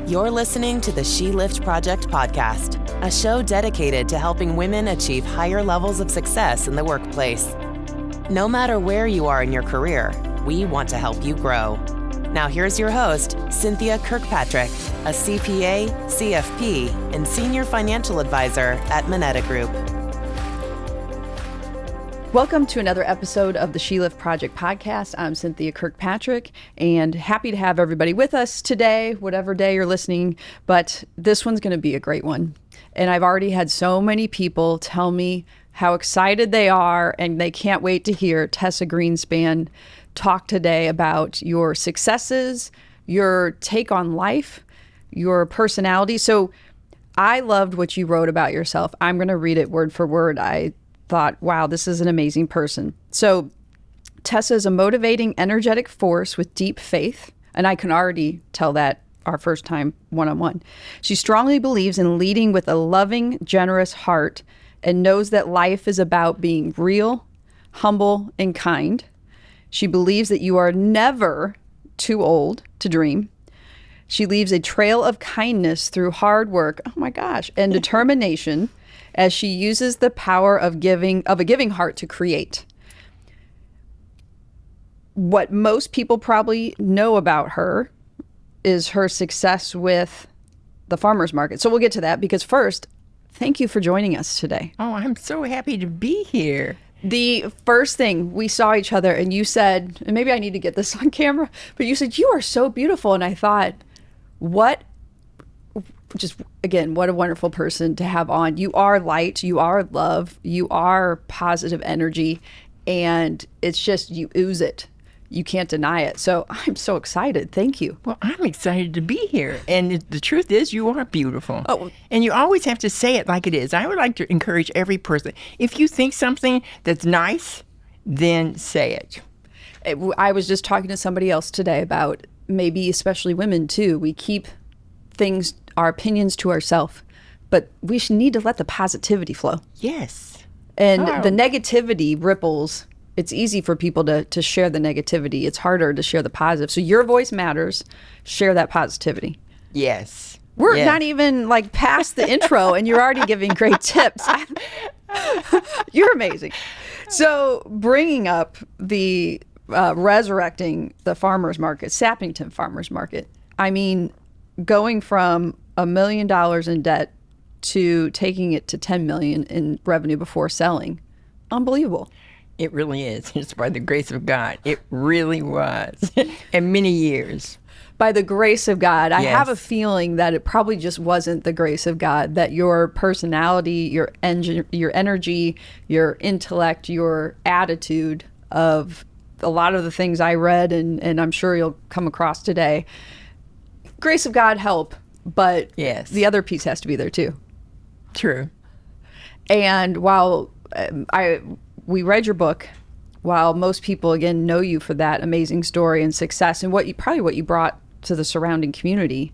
You're listening to the She Lift Project podcast, a show dedicated to helping women achieve higher levels of success in the workplace. No matter where you are in your career, we want to help you grow. Now here's your host, Cynthia Kirkpatrick, a CPA, CFP, and Senior Financial Advisor at Moneta Group. Welcome to another episode of the She Lift Project podcast. I'm Cynthia Kirkpatrick, and happy to have everybody with us today, whatever day you're listening, but this one's going to be a great one. And I've already had so many people tell me how excited they are, and they can't wait to hear Tessa Greenspan talk today about your successes, your take on life, your personality. So I loved what you wrote about yourself. I'm going to read it word for word. I thought, wow, this is an amazing person. So Tessa is a motivating, energetic force with deep faith. And I can already tell that our first time one-on-one. She strongly believes in leading with a loving, generous heart and knows that life is about being real, humble, and kind. She believes that you are never too old to dream. She leaves a trail of kindness through hard work, oh my gosh, and determination as she uses the power of a giving heart to create. What most people probably know about her is her success with the farmers market. So we'll get to that, because first, thank you for joining us today. Oh, I'm so happy to be here. The first thing we saw each other and you said, and maybe I need to get this on camera, but you said, you are so beautiful. And I thought, what a wonderful person to have on. You are light, you are love, you are positive energy, and it's just, you ooze it. You can't deny it. So I'm so excited. Thank you. Well, I'm excited to be here. And the truth is, you are beautiful. Oh. And you always have to say it like it is. I would like to encourage every person, if you think something that's nice, then say it. I was just talking to somebody else today about maybe especially women too. We keep things, our opinions to ourselves, but we should need to let the positivity flow. Yes. And the negativity ripples. It's easy for people to share the negativity. It's harder to share the positive. So your voice matters. Share that positivity. Yes. We're not even like past the intro and you're already giving great tips. You're amazing. So bringing up the resurrecting the farmers market, Sappington Farmers Market. I mean, going from $1 million in debt to taking it to $10 million in revenue before selling. Unbelievable. It really is. It's by the grace of God. It really was. And many years. By the grace of God. I Yes. have a feeling that it probably just wasn't the grace of God, that your personality, your energy, your intellect, your attitude of a lot of the things I read, and I'm sure you'll come across today. Grace of God help, but Yes. the other piece has to be there too. True. And while we read your book, while most people again know you for that amazing story and success and what you brought to the surrounding community.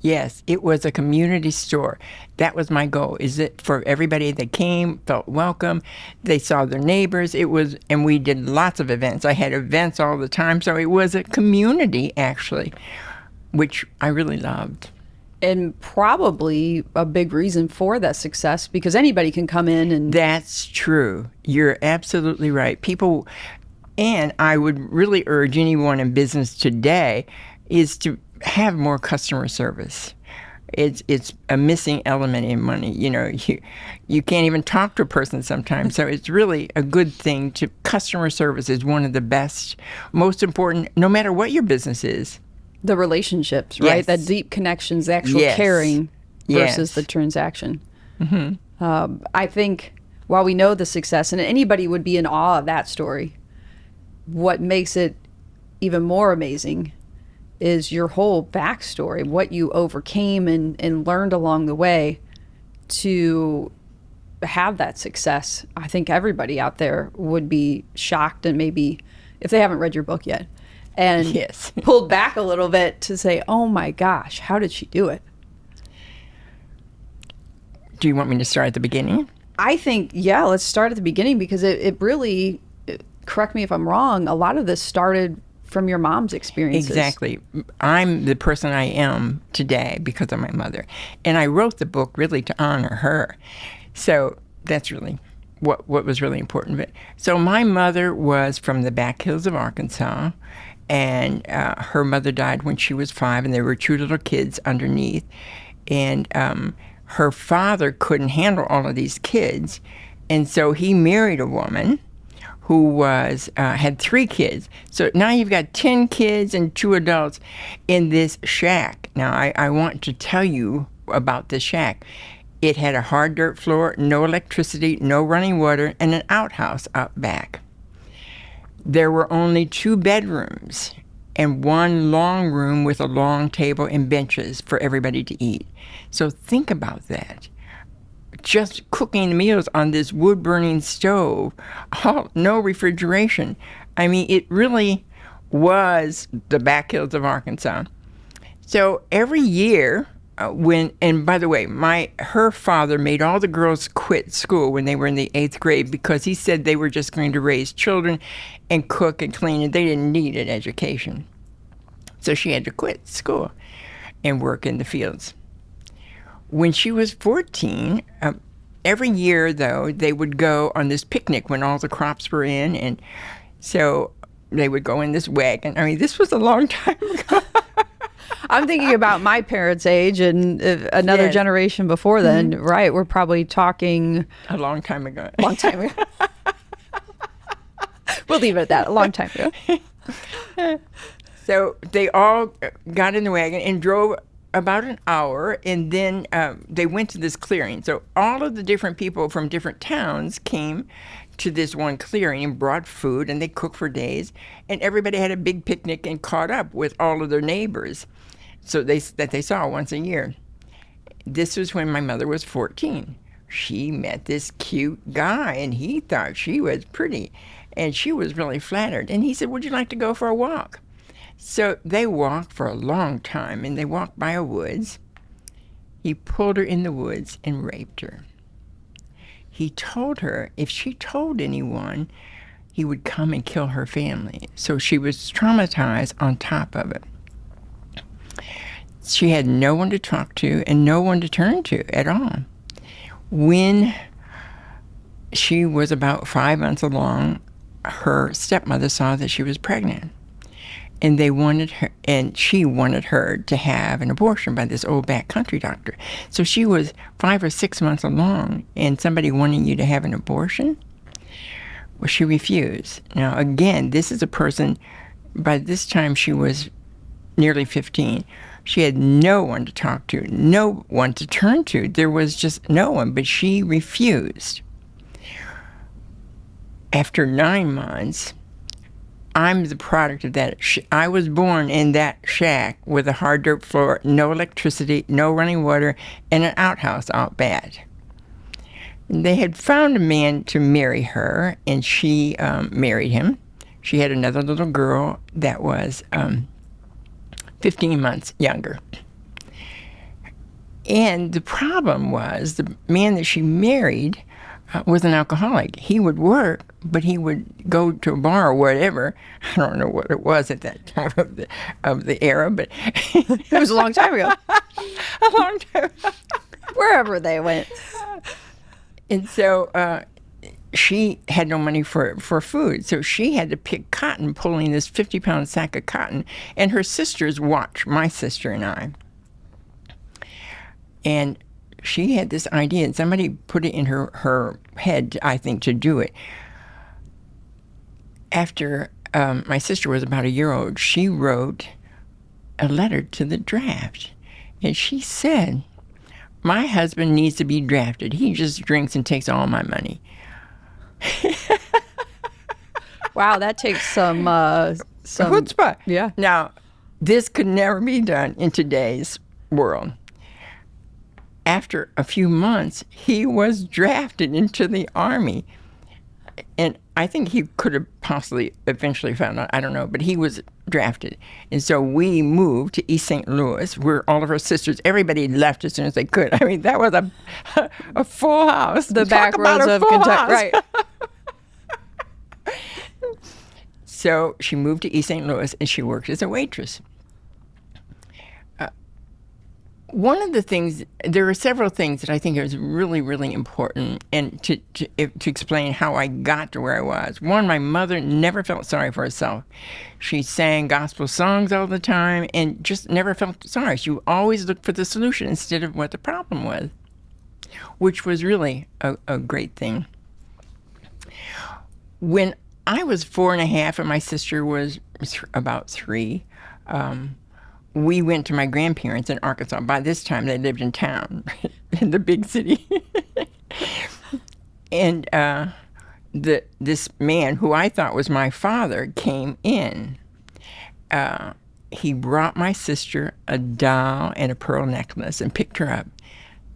Yes, it was a community store. That was my goal, is that for everybody that came, felt welcome, they saw their neighbors. And we did lots of events. I had events all the time, so it was a community actually, which I really loved. And probably a big reason for that success, because anybody can come in and... That's true. You're absolutely right. People, and I would really urge anyone in business today, is to have more customer service. It's a missing element in money. You know, you can't even talk to a person sometimes. So it's really a good thing customer service is one of the best, most important, no matter what your business is. The relationships, right? Yes. That deep connections, the actual Yes. caring versus Yes. the transaction. Mm-hmm. I think while we know the success, and anybody would be in awe of that story, what makes it even more amazing is your whole backstory, what you overcame and learned along the way to have that success. I think everybody out there would be shocked, and maybe if they haven't read your book yet, and Yes. pulled back a little bit to say, oh my gosh, how did she do it? Do you want me to start at the beginning? I think, yeah, let's start at the beginning, because it really, correct me if I'm wrong, a lot of this started from your mom's experiences. Exactly. I'm the person I am today because of my mother. And I wrote the book really to honor her. So that's really what was really important. But so my mother was from the back hills of Arkansas, and her mother died when she was 5, and there were 2 little kids underneath. And her father couldn't handle all of these kids, and so he married a woman who was had 3 kids. So now you've got 10 kids and 2 adults in this shack. Now I want to tell you about this shack. It had a hard dirt floor, no electricity, no running water, and an outhouse out back. There were only 2 bedrooms and 1 long room with a long table and benches for everybody to eat. So think about that. Just cooking meals on this wood-burning stove, no refrigeration. I mean, it really was the back hills of Arkansas. So every year, and by the way, her father made all the girls quit school when they were in the 8th grade because he said they were just going to raise children and cook and clean, and they didn't need an education. So she had to quit school and work in the fields. When she was 14, every year, though, they would go on this picnic when all the crops were in, and so they would go in this wagon. I mean, this was a long time ago. I'm thinking about my parents' age and another generation before then, right? We're probably talking... A long time ago. Long time ago. We'll leave it at that, a long time ago. So they all got in the wagon and drove about an hour, and then they went to this clearing. So all of the different people from different towns came to this one clearing and brought food, and they cooked for days, and everybody had a big picnic and caught up with all of their neighbors that they saw once a year. This was when my mother was 14. She met this cute guy, and he thought she was pretty, and she was really flattered. And he said, "Would you like to go for a walk?" So they walked for a long time, and they walked by a woods. He pulled her in the woods and raped her. He told her if she told anyone, he would come and kill her family. So she was traumatized on top of it. She had no one to talk to and no one to turn to at all. When she was about 5 months along, her stepmother saw that she was pregnant. And she wanted her to have an abortion by this old backcountry doctor. So she was 5 or 6 months along, and somebody wanting you to have an abortion? Well, she refused. Now, again, this is a person, by this time she was nearly 15. She had no one to talk to, no one to turn to. There was just no one, but she refused. After 9 months, I'm the product of that. I was born in that shack with a hard dirt floor, no electricity, no running water, and an outhouse out back. They had found a man to marry her, and she married him. She had another little girl that was 15 months younger. And the problem was the man that she married was an alcoholic. He would work, but he would go to a bar or whatever. I don't know what it was at that time of the era, but it was a long time ago. A long time. Wherever they went. And so she had no money for food, so she had to pick cotton, pulling this 50-pound sack of cotton, and her sisters watched my sister and I. And she had this idea, and somebody put it in her head, I think, to do it. After my sister was about a year old, she wrote a letter to the draft. And she said, "My husband needs to be drafted. He just drinks and takes all my money." Wow, that takes some chutzpah. Yeah. Now, this could never be done in today's world. After a few months, he was drafted into the Army. And I think he could have possibly eventually found out, I don't know, but he was drafted. And so we moved to East St. Louis, where all of our sisters, everybody left as soon as they could. I mean, that was a full house. The back roads of Kentucky. Right. So she moved to East St. Louis, and she worked as a waitress. One of the things, there are several things that I think is really, really important, and to explain how I got to where I was. One, my mother never felt sorry for herself. She sang gospel songs all the time and just never felt sorry. She always looked for the solution instead of what the problem was, which was really a great thing. When I was 4.5 and my sister was about 3, we went to my grandparents in Arkansas. By this time, they lived in town, in the big city. And this man, who I thought was my father, came in. He brought my sister a doll and a pearl necklace and picked her up.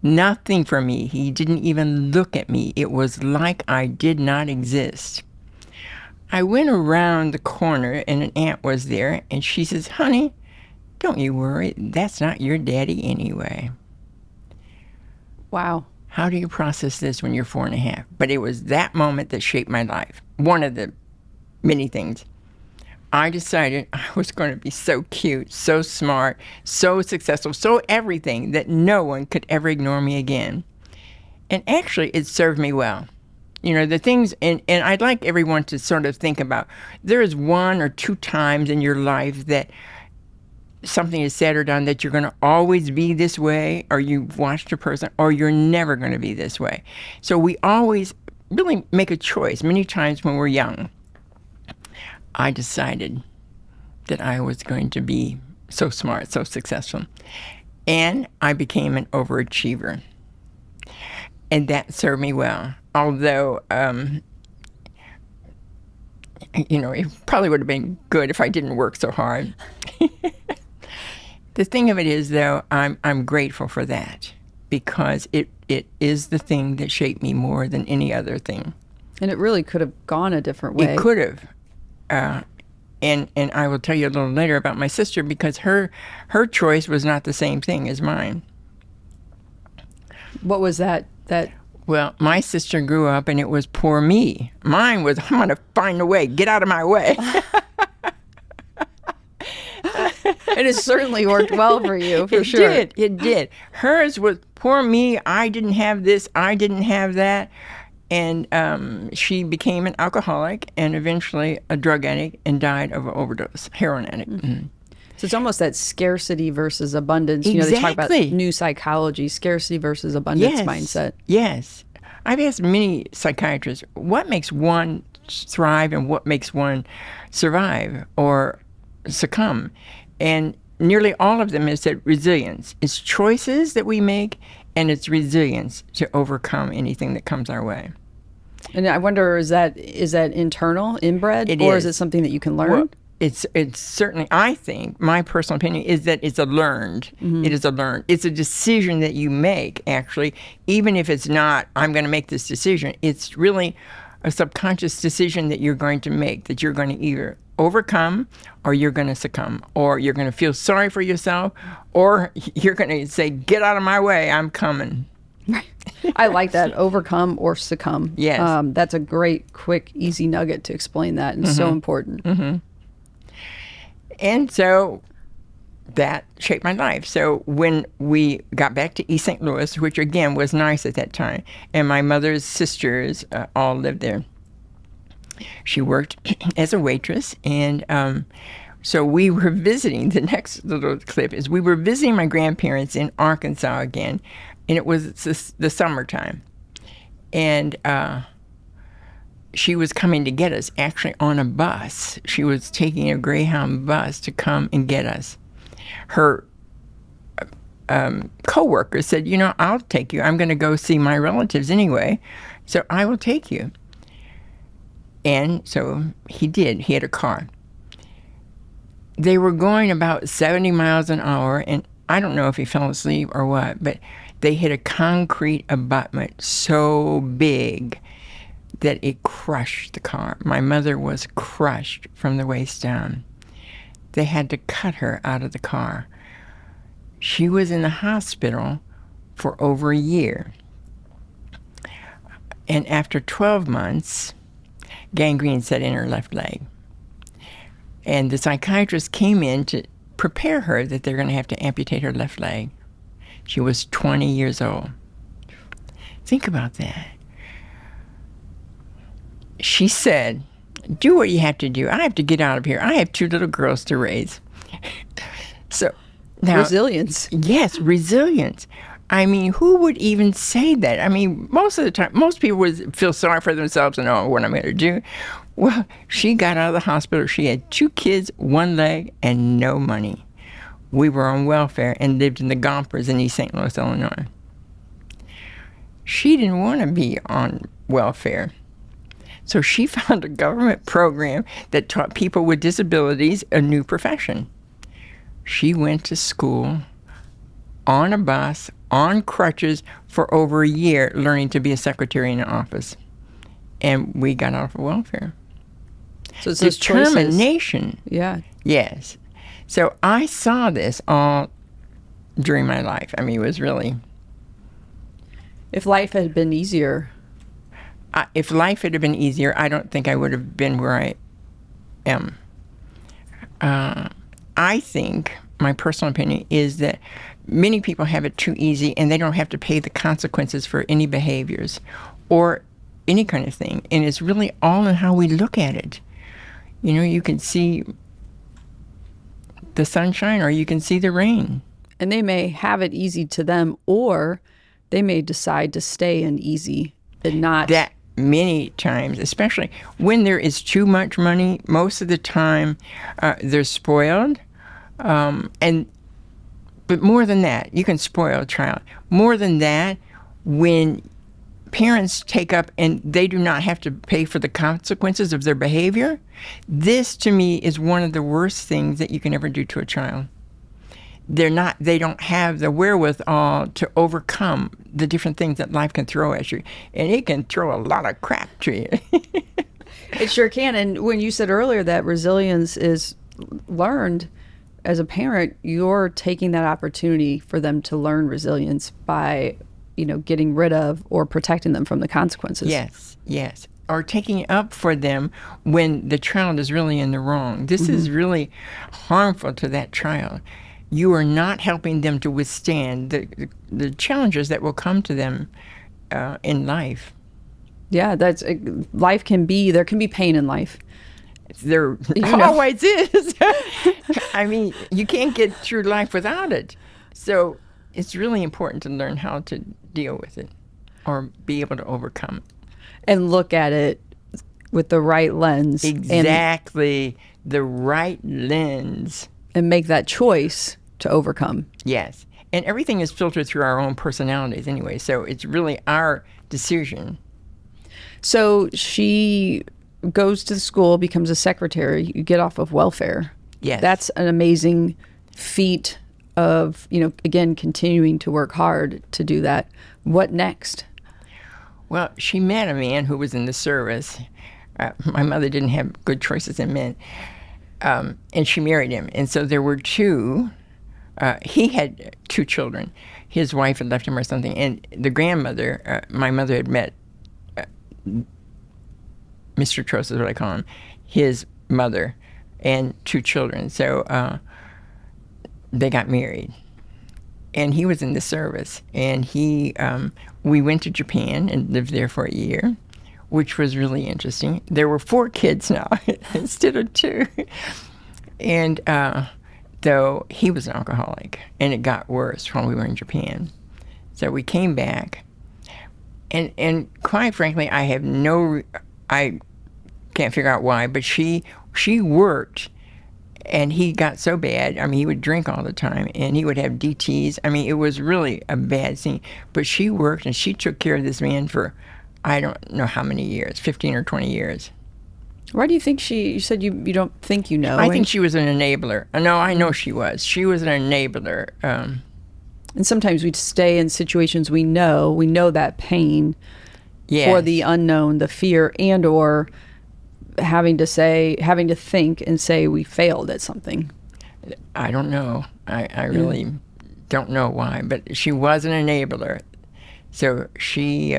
Nothing for me. He didn't even look at me. It was like I did not exist. I went around the corner, and an aunt was there, and she says, "Honey, don't you worry. That's not your daddy anyway." Wow. How do you process this when you're 4.5? But it was that moment that shaped my life. One of the many things. I decided I was going to be so cute, so smart, so successful, so everything that no one could ever ignore me again. And actually, it served me well. You know, the things, and I'd like everyone to sort of think about, there is 1 or 2 times in your life that something is said or done that you're going to always be this way, or you've watched a person, or you're never going to be this way. So we always really make a choice many times when we're young. I decided that I was going to be so smart, so successful. And I became an overachiever. And that served me well. Although, it probably would have been good if I didn't work so hard. The thing of it is, though, I'm grateful for that, because it is the thing that shaped me more than any other thing. And it really could have gone a different way. It could have. And I will tell you a little later about my sister, because her choice was not the same thing as mine. What was that? Well, my sister grew up, and it was poor me. Mine was, I'm going to find a way. Get out of my way. It has certainly worked well for you, for sure. It did. Hers was, poor me, I didn't have this, I didn't have that. And she became an alcoholic and eventually a drug addict and died of an overdose, heroin addict. Mm-hmm. So it's almost that scarcity versus abundance. Exactly. You know, they talk about new psychology, scarcity versus abundance mindset. Yes. I've asked many psychiatrists, what makes one thrive and what makes one survive or succumb? And nearly all of them have said resilience. It's choices that we make, and it's resilience to overcome anything that comes our way. And I wonder, is that internal, inbred, It or is. is it something that you can learn? Well, it's certainly, I think, my personal opinion is that it's a learned. Mm-hmm. It is a learned. It's a decision that you make, actually, even if it's not, I'm going to make this decision. It's really a subconscious decision that you're going to make, that you're going to either overcome, or you're going to succumb, or you're going to feel sorry for yourself, or you're going to say, get out of my way, I'm coming. I like that, overcome or succumb. Yes. That's a great, quick, easy nugget to explain that, and so important. Mm-hmm. And so that shaped my life. So when we got back to East St. Louis, which again was nice at that time, and my mother's sisters all lived there, she worked as a waitress, and so we were visiting, the next little clip is we were visiting my grandparents in Arkansas again, and it was the summertime. And she was coming to get us, actually on a bus. She was taking a Greyhound bus to come and get us. Her co-worker said, I'll take you. I'm going to go see my relatives anyway, so I will take you. And so he did. He had a car. They were going about 70 miles an hour, and I don't know if he fell asleep or what, but they hit a concrete abutment so big that it crushed the car. My mother was crushed from the waist down. They had to cut her out of the car. She was in the hospital for over a year. And after 12 months, gangrene set in her left leg. And the psychiatrist came in to prepare her that they're going to have to amputate her left leg. She was 20 years old. Think about that. She said, do what you have to do. I have to get out of here. I have 2 little girls to raise. So now, resilience. Yes, resilience. I mean, who would even say that? I mean, most of the time, most people would feel sorry for themselves and, oh, what am I going to do? Well, she got out of the hospital. She had 2 kids, 1 leg, and no money. We were on welfare and lived in the Gompers in East St. Louis, Illinois. She didn't want to be on welfare. So she found a government program that taught people with disabilities a new profession. She went to school on a bus, on crutches, for over a year, learning to be a secretary in an office. And we got off of welfare. So it's those choices. Determination. Yeah. Yes. So I saw this all during my life. I mean, it was really... If life had been easier... if life had been easier, I don't think I would have been where I am. I think, my personal opinion, is that many people have it too easy and they don't have to pay the consequences for any behaviors or any kind of thing. And it's really all in how we look at it. You know, you can see the sunshine or you can see the rain. And they may have it easy to them, or they may decide to stay in easy and not... That many times, especially when there is too much money, most of the time they're spoiled. But more than that, you can spoil a child. More than that, when parents take up and they do not have to pay for the consequences of their behavior, this to me is one of the worst things that you can ever do to a child. They don't have the wherewithal to overcome the different things that life can throw at you. And it can throw a lot of crap to you. It sure can. And when you said earlier that resilience is learned, as a parent, you're taking that opportunity for them to learn resilience by, getting rid of or protecting them from the consequences. Yes. Or taking it up for them when the child is really in the wrong. This is really harmful to that child. You are not helping them to withstand the challenges that will come to them in life. Yeah, there can be pain in life. There always is. I mean, you can't get through life without it. So it's really important to learn how to deal with it or be able to overcome it. And look at it with the right lens. Exactly. The right lens. And make that choice to overcome. Yes. And everything is filtered through our own personalities anyway. So it's really our decision. So she goes to the school, becomes a secretary, you get off of welfare. Yes. That's an amazing feat of, again, continuing to work hard to do that. What next? Well, she met a man who was in the service. My mother didn't have good choices in men. And she married him. And so there were 2. He had 2 children. His wife had left him or something. And the grandmother, my mother had met Mr. Trost is what I call him, his mother and 2 children. So they got married. And he was in the service. And we went to Japan and lived there for a year, which was really interesting. There were 4 kids now instead of 2. And though he was an alcoholic, and it got worse when we were in Japan. So we came back. And quite frankly, I can't figure out why, but she worked, and he got so bad. I mean, he would drink all the time, and he would have DTs. I mean, it was really a bad scene. But she worked, and she took care of this man for, I don't know how many years, 15 or 20 years. Why do you think you said you don't think you know? I think she was an enabler. No, I know she was. She was an enabler. And sometimes we stay in situations we know that pain for the unknown, the fear, and or having to think and say we failed at something. I don't know. I really don't know why, but she was an enabler. So she,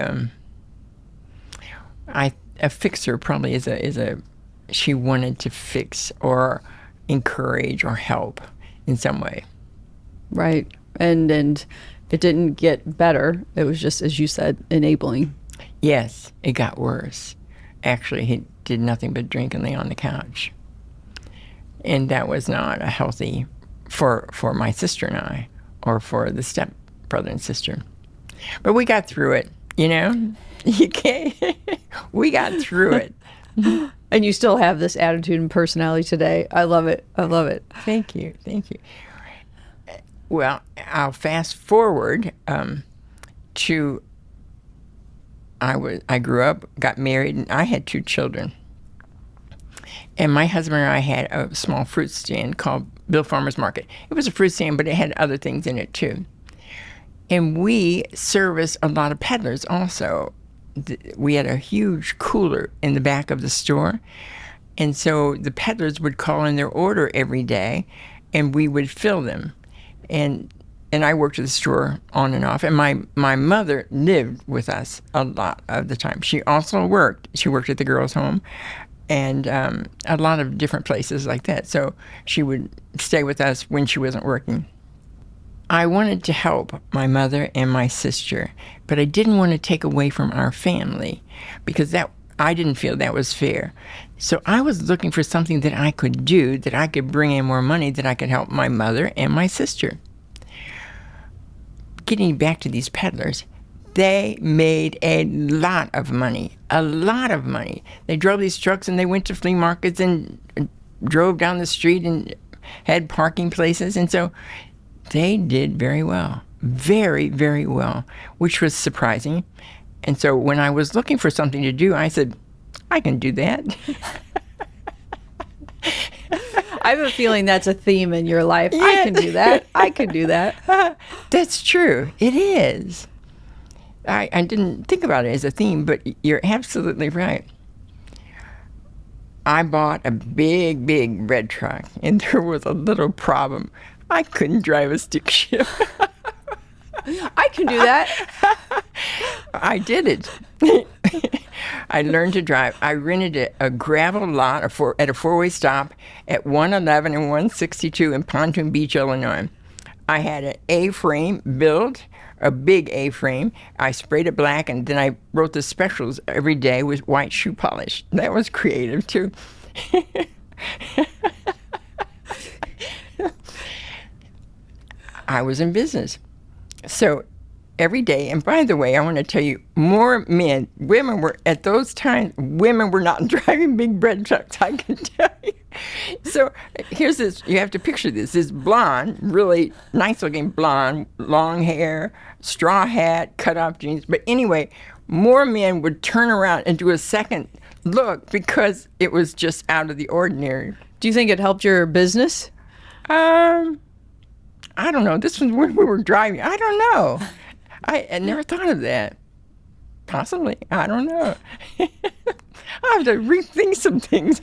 a fixer probably is she wanted to fix or encourage or help in some way. Right. And it didn't get better. It was just, as you said, enabling. Yes, it got worse. Actually, he did nothing but drink and lay on the couch. And that was not a healthy for my sister and I, or for the step brother and sister. But we got through it, you know? You can't. We got through it. And you still have this attitude and personality today. I love it. I love it. Thank you. Thank you. Well, I'll fast forward to I grew up, got married, and I had 2 children. And my husband and I had a small fruit stand called Bill Farmer's Market. It was a fruit stand, but it had other things in it too. And we serviced a lot of peddlers also. We had a huge cooler in the back of the store. And so the peddlers would call in their order every day, and we would fill them. And I worked at the store on and off. And my mother lived with us a lot of the time. She also worked. She worked at the girls' home and a lot of different places like that. So she would stay with us when she wasn't working. I wanted to help my mother and my sister, but I didn't want to take away from our family because I didn't feel that was fair. So I was looking for something that I could do, that I could bring in more money, that I could help my mother and my sister. Getting back to these peddlers, they made a lot of money, a lot of money. They drove these trucks and they went to flea markets and drove down the street and had parking places. And so they did very well, very, very well, which was surprising. And so when I was looking for something to do, I said, I can do that. I have a feeling that's a theme in your life. Yeah. I can do that. I can do that. That's true. It is. I didn't think about it as a theme, but you're absolutely right. I bought a big, big red truck, and there was a little problem. I couldn't drive a stick shift. I can do that. I did it. I learned to drive. I rented a gravel lot at a four-way stop at 111 and 162 in Pontoon Beach, Illinois. I had an A-frame built, a big A-frame. I sprayed it black, and then I wrote the specials every day with white shoe polish. That was creative, too. I was in business. So every day, and by the way, I want to tell you, more women were, at those times, women were not driving big bread trucks, I can tell you. So here's this, you have to picture this blonde, really nice looking blonde, long hair, straw hat, cut off jeans. But anyway, more men would turn around and do a second look because it was just out of the ordinary. Do you think it helped your business? I don't know. This was when we were driving. I don't know. I never thought of that. Possibly. I don't know. I have to rethink some things.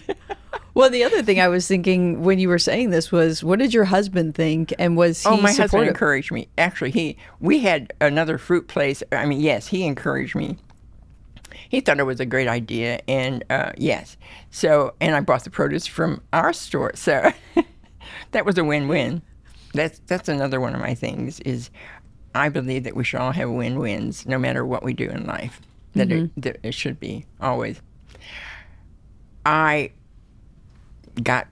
Well, the other thing I was thinking when you were saying this was, what did your husband think? And was he my supportive? Husband encouraged me. Actually, we had another fruit place. I mean, yes, he encouraged me. He thought it was a great idea, and yes. So, and I bought the produce from our store. So that was a win-win. That's another one of my things is I believe that we should all have win-wins no matter what we do in life. That it should be always. I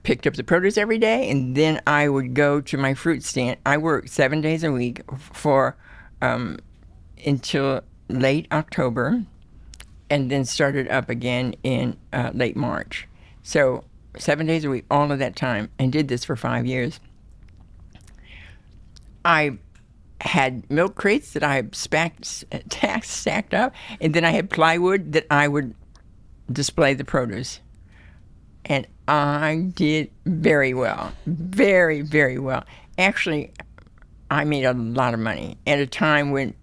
picked up the produce every day, and then I would go to my fruit stand. I worked 7 days a week for until late October, and then started up again in late March. So 7 days a week, all of that time, and did this for 5 years. I had milk crates that I stacked up, and then I had plywood that I would display the produce. And I did very well, very, very well. Actually, I made a lot of money at a time when,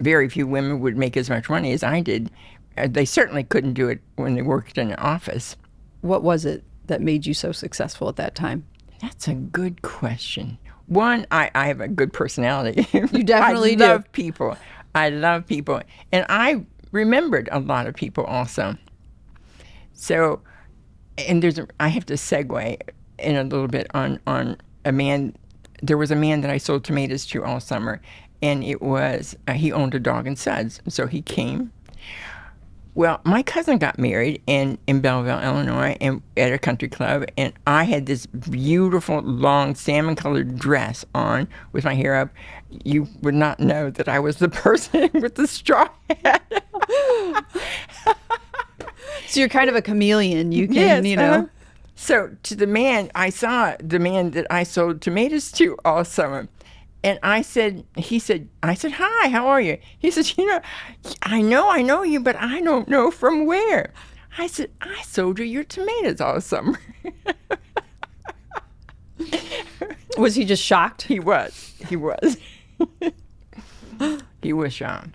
very few women would make as much money as I did. They certainly couldn't do it when they worked in an office. What was it that made you so successful at that time? That's a good question. One, I have a good personality. You definitely do. I love people. And I remembered a lot of people also. So, and I have to segue in a little bit on a man. There was a man that I sold tomatoes to all summer, and it was, he owned a dog and suds, so he came. Well, my cousin got married in Belleville, Illinois, and at a country club, and I had this beautiful, long, salmon-colored dress on with my hair up. You would not know that I was the person with the straw hat. So you're kind of a chameleon. You can, Yes, you know. So to the man, I saw the man that I sold tomatoes to all summer. And I said, hi, how are you? He says, I know you, but I don't know from where. I said, I sold you your tomatoes all summer. Was he just shocked? He was. He was shocked.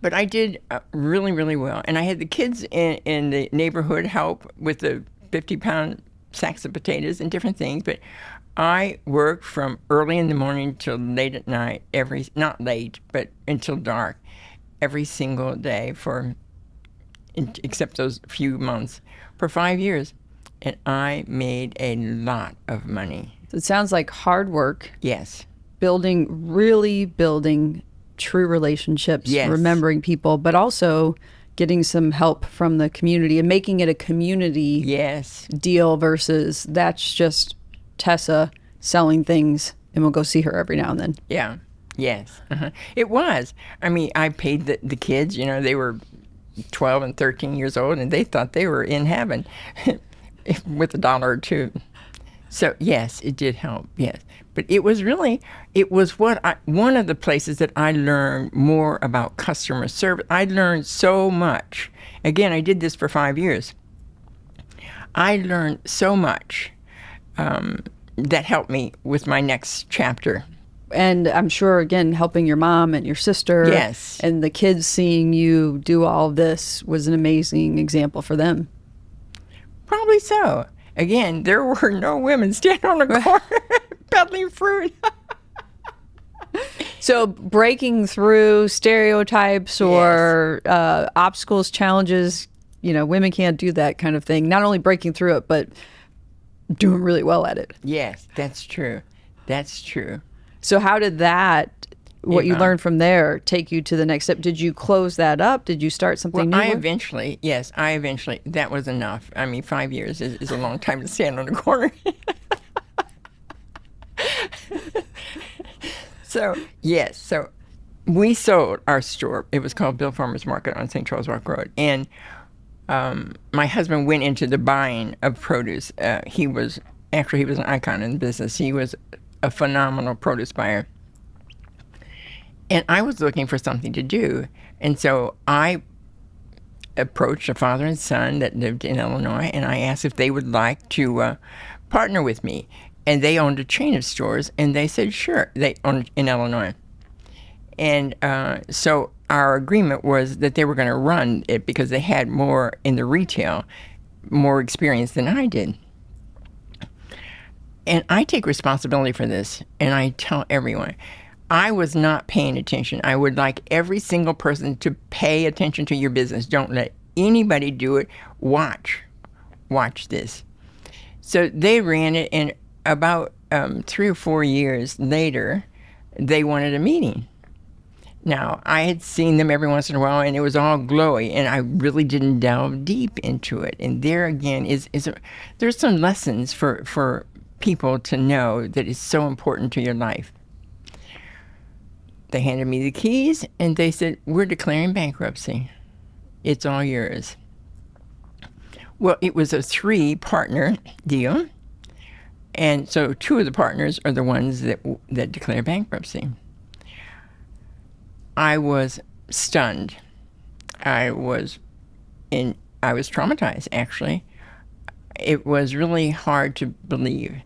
But I did really, really well. And I had the kids in the neighborhood help with the 50-pound sacks of potatoes and different things. But I worked from early in the morning till late at night, not late, but until dark, every single day except those few months, for 5 years. And I made a lot of money. So it sounds like hard work. Yes. Really building true relationships, Yes. remembering people, but also getting some help from the community and making it a community Yes. deal versus that's just Tessa selling things and we'll go see her every now and then. Yeah. Yes. Uh-huh. It was. I mean, I paid the kids, they were 12 and 13 years old, and they thought they were in heaven with $1 or $2. So, yes, it did help, yes. But it was one of the places that I learned more about customer service. I learned so much. Again, I did this for 5 years. I learned so much that helped me with my next chapter. And I'm sure, again, helping your mom and your sister. Yes. And the kids seeing you do all this was an amazing example for them. Probably so. Again, there were no women standing on the corner peddling fruit. So breaking through stereotypes or obstacles, challenges, women can't do that kind of thing. Not only breaking through it, but doing really well at it. Yes, that's true. That's true. So how did what you learned from there, take you to the next step? Did you close that up? Did you start something new? I eventually, that was enough. I mean, 5 years is a long time to stand on a corner. So we sold our store. It was called Bill Farmer's Market on St. Charles Walk Road. And my husband went into the buying of produce. He was an icon in the business. He was a phenomenal produce buyer. And I was looking for something to do. And so I approached a father and son that lived in Illinois, and I asked if they would like to partner with me. And they owned a chain of stores, and they said, sure. They owned in Illinois. And so our agreement was that they were going to run it because they had more in the retail, more experience than I did. And I take responsibility for this, and I tell everyone, I was not paying attention. I would like every single person to pay attention to your business. Don't let anybody do it. Watch this. So they ran it, and about 3 or 4 years later, they wanted a meeting. Now, I had seen them every once in a while, and it was all glowy, and I really didn't delve deep into it. And there again there's some lessons for people to know that is so important to your life. They handed me the keys, and they said, we're declaring bankruptcy. It's all yours. Well, it was a 3-partner deal, and so 2 of the partners are the ones that declare bankruptcy. I was stunned. I was traumatized, actually. It was really hard to believe.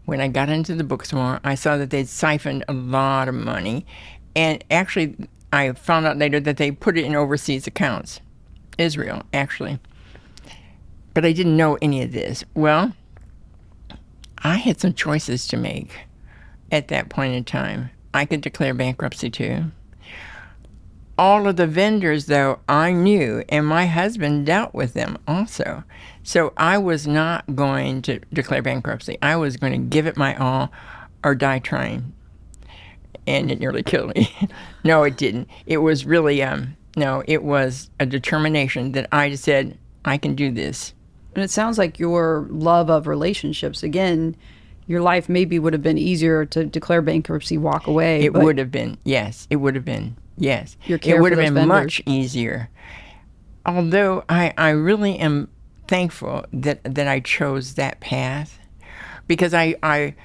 When I got into the bookstore, I saw that they'd siphoned a lot of money. And actually, I found out later that they put it in overseas accounts. Israel, actually. But I didn't know any of this. Well, I had some choices to make at that point in time. I could declare bankruptcy too. All of the vendors, though, I knew, and my husband dealt with them also. So I was not going to declare bankruptcy. I was going to give it my all or die trying. And it nearly killed me. No, it didn't. It was really, no, it was a determination that I said, I can do this. And it sounds like your love of relationships, again, your life maybe would have been easier to declare bankruptcy, walk away. It would have been, yes. It would have been, yes. Your care it would for have those been vendors. much easier. Although I really am thankful that I chose that path, because I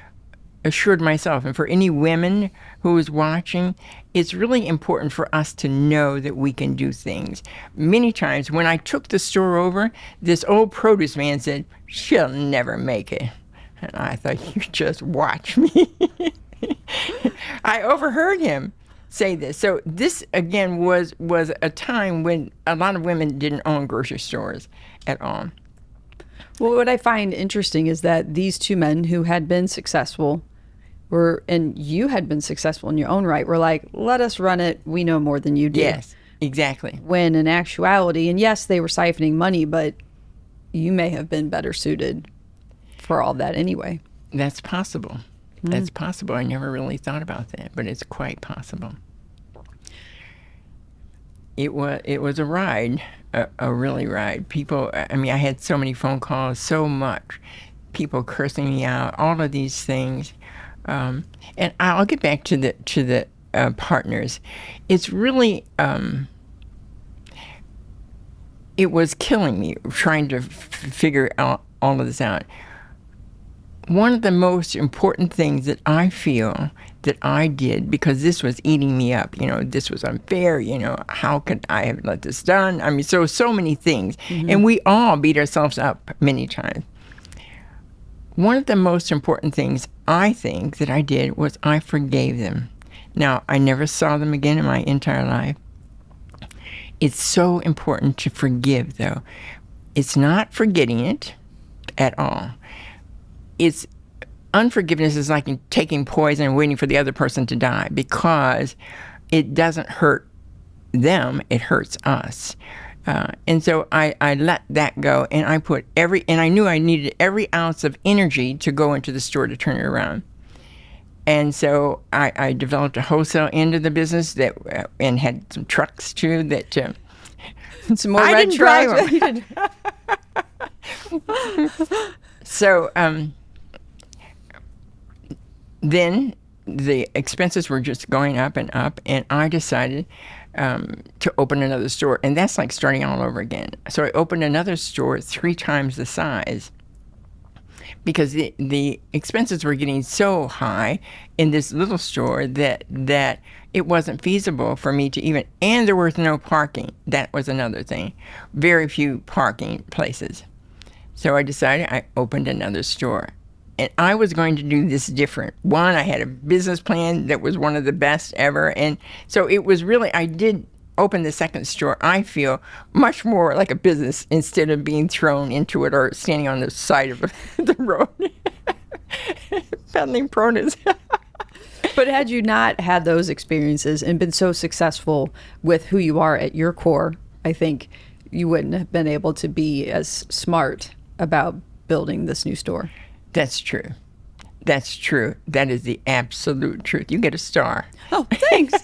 assured myself, and for any women who is watching, it's really important for us to know that we can do things. Many times when I took the store over, this old produce man said, "She'll never make it." And I thought, you just watch me. I overheard him say this. So this, again, was a time when a lot of women didn't own grocery stores at all. Well, what I find interesting is that these two men who had been successful and you had been successful in your own right, were like, let us run it. We know more than you do. Yes, exactly. When in actuality, and yes, they were siphoning money, but you may have been better suited for all that anyway. That's possible. That's possible. I never really thought about that, but it's quite possible. It was a ride, a really ride. People, I mean, I had so many phone calls, so much. People cursing me out, all of these things. And I'll get back to the partners. It's really, it was killing me trying to figure out all of this out. One of the most important things that I feel that I did, because this was eating me up, this was unfair, how could I have let this done? I mean, so many things. And we all beat ourselves up many times. One of the most important things I think that I did was I forgave them. Now, I never saw them again in my entire life. It's so important to forgive, though. It's not forgetting it at all. It's unforgiveness is like taking poison and waiting for the other person to die, because it doesn't hurt them, it hurts us. And so I let that go, and I knew I needed every ounce of energy to go into the store to turn it around. And so I developed a wholesale end of the business and had some trucks too that. Some more red trucks. So then the expenses were just going up and up, and I decided to open another store, and that's like starting all over again. So I opened another store 3 times the size, because the expenses were getting so high in this little store that it wasn't feasible for me to even, and there was no parking. That was another thing. Very few parking places. So I decided I opened another store. And I was going to do this different. One, I had a business plan that was one of the best ever. And so it was really, I did open the second store, I feel, much more like a business instead of being thrown into it or standing on the side of the road, peddling produce. But had you not had those experiences and been so successful with who you are at your core, I think you wouldn't have been able to be as smart about building this new store. That's true. That's true. That is the absolute truth. You get a star. Oh, thanks.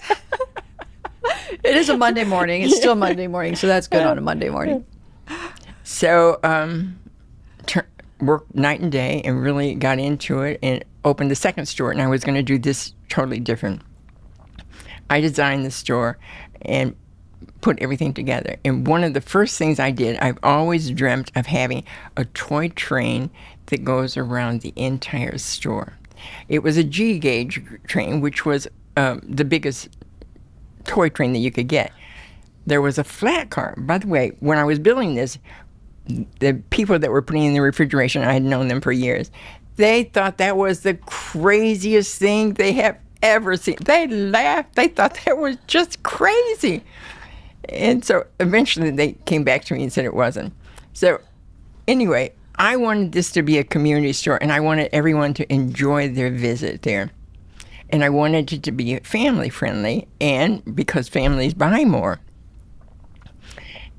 It is a Monday morning. It's still Monday morning, so that's good on a Monday morning. So worked night and day and really got into it and opened the second store, and I was going to do this totally different. I designed the store and put everything together. And one of the first things I did, I've always dreamt of having a toy train that goes around the entire store. It was a G-gauge train, which was the biggest toy train that you could get. There was a flat car. By the way, when I was building this, the people that were putting in the refrigeration, I had known them for years, they thought that was the craziest thing they have ever seen. They laughed. They thought that was just crazy. And so eventually they came back to me and said it wasn't. So anyway, I wanted this to be a community store, and I wanted everyone to enjoy their visit there. And I wanted it to be family friendly, and because families buy more.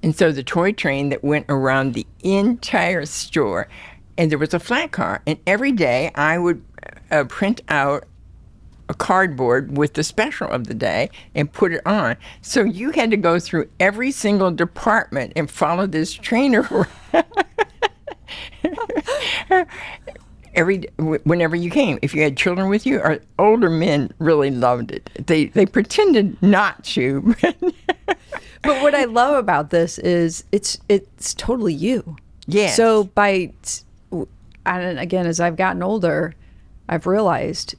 And so the toy train that went around the entire store, and there was a flat car, and every day I would print out a cardboard with the special of the day and put it on. So you had to go through every single department and follow this train around. Whenever you came, if you had children with you, or older men really loved it. They pretended not to. But what I love about this is it's totally you. Yes. So and again, as I've gotten older, I've realized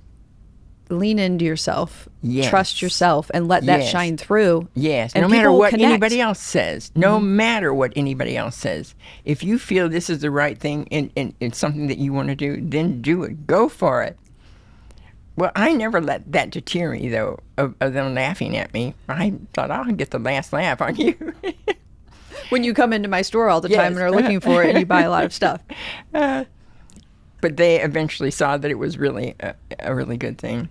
lean into yourself, yes. trust yourself, and let that yes. shine through. Yes, and no matter what connect. anybody else says, no matter what anybody else says, if you feel this is the right thing and it's something that you want to do, then do it. Go for it. Well, I never let that deter me, though, of them laughing at me. I thought, I'll get the last laugh on you. When you come into my store all the time and are looking for it and you buy a lot of stuff. But they eventually saw that it was really a really good thing.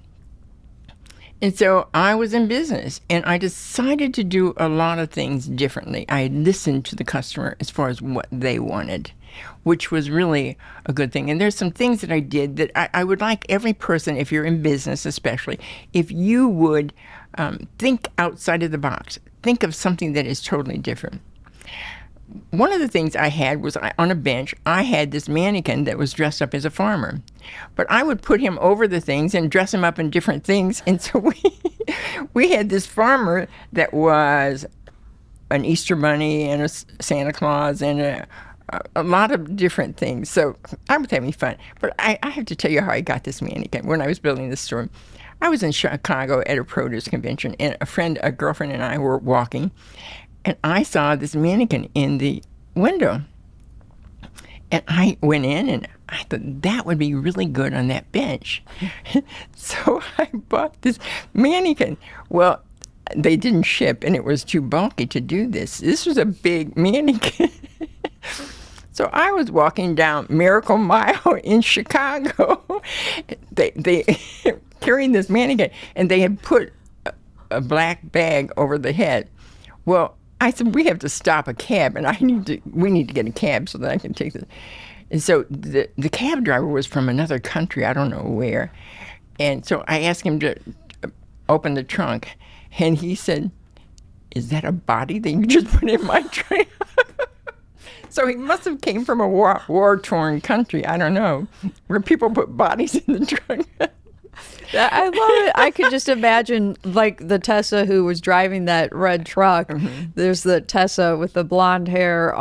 And so I was in business, and I decided to do a lot of things differently. I listened to the customer as far as what they wanted, which was really a good thing. And there's some things that I did that I would like every person, if you're in business especially, if you would think outside of the box. Think of something that is totally different. One of the things I had was on a bench, I had this mannequin that was dressed up as a farmer. But I would put him over the things and dress him up in different things. And so we had this farmer that was an Easter Bunny and a Santa Claus and a lot of different things. So I was having fun. But I have to tell you how I got this mannequin. When I was building this store, I was in Chicago at a produce convention, and a girlfriend and I were walking. And I saw this mannequin in the window. And I went in and I thought that would be really good on that bench. So I bought this mannequin. Well, they didn't ship, and it was too bulky to do this. This was a big mannequin. So I was walking down Miracle Mile in Chicago. They carrying this mannequin, and they had put a black bag over the head. Well, I said, we have to stop a cab, and we need to get a cab so that I can take this. And so the cab driver was from another country, I don't know where. And so I asked him to open the trunk, and he said, is that a body that you just put in my trunk? So he must have came from a war-torn country, I don't know, where people put bodies in the trunk. I love it. I could just imagine, like, the Tessa who was driving that red truck. Mm-hmm. There's the Tessa with the blonde hair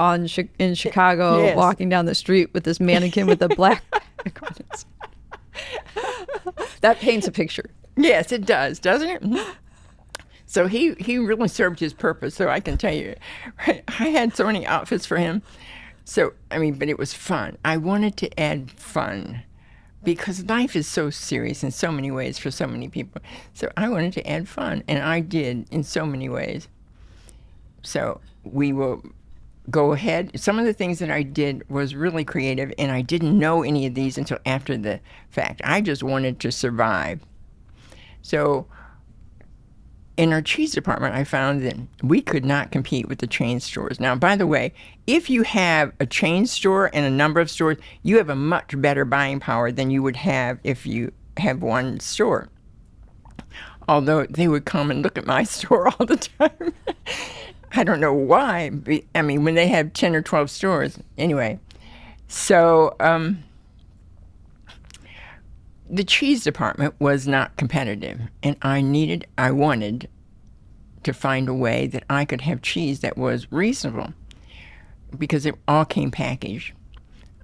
in Chicago, yes. walking down the street with this mannequin with a black bag on it. That paints a picture. Yes, it does, doesn't it? Mm-hmm. So he really served his purpose, so I can tell you. Right? I had so many outfits for him. So, but it was fun. I wanted to add fun, because life is so serious in so many ways for so many people. So I wanted to add fun, and I did in so many ways. So we will go ahead. Some of the things that I did was really creative, and I didn't know any of these until after the fact. I just wanted to survive. So in our cheese department, I found that we could not compete with the chain stores. Now, by the way, if you have a chain store and a number of stores, you have a much better buying power than you would have if you have one store. Although they would come and look at my store all the time. I don't know why. When they have 10 or 12 stores. Anyway, so the cheese department was not competitive, and I wanted to find a way that I could have cheese that was reasonable, because it all came packaged.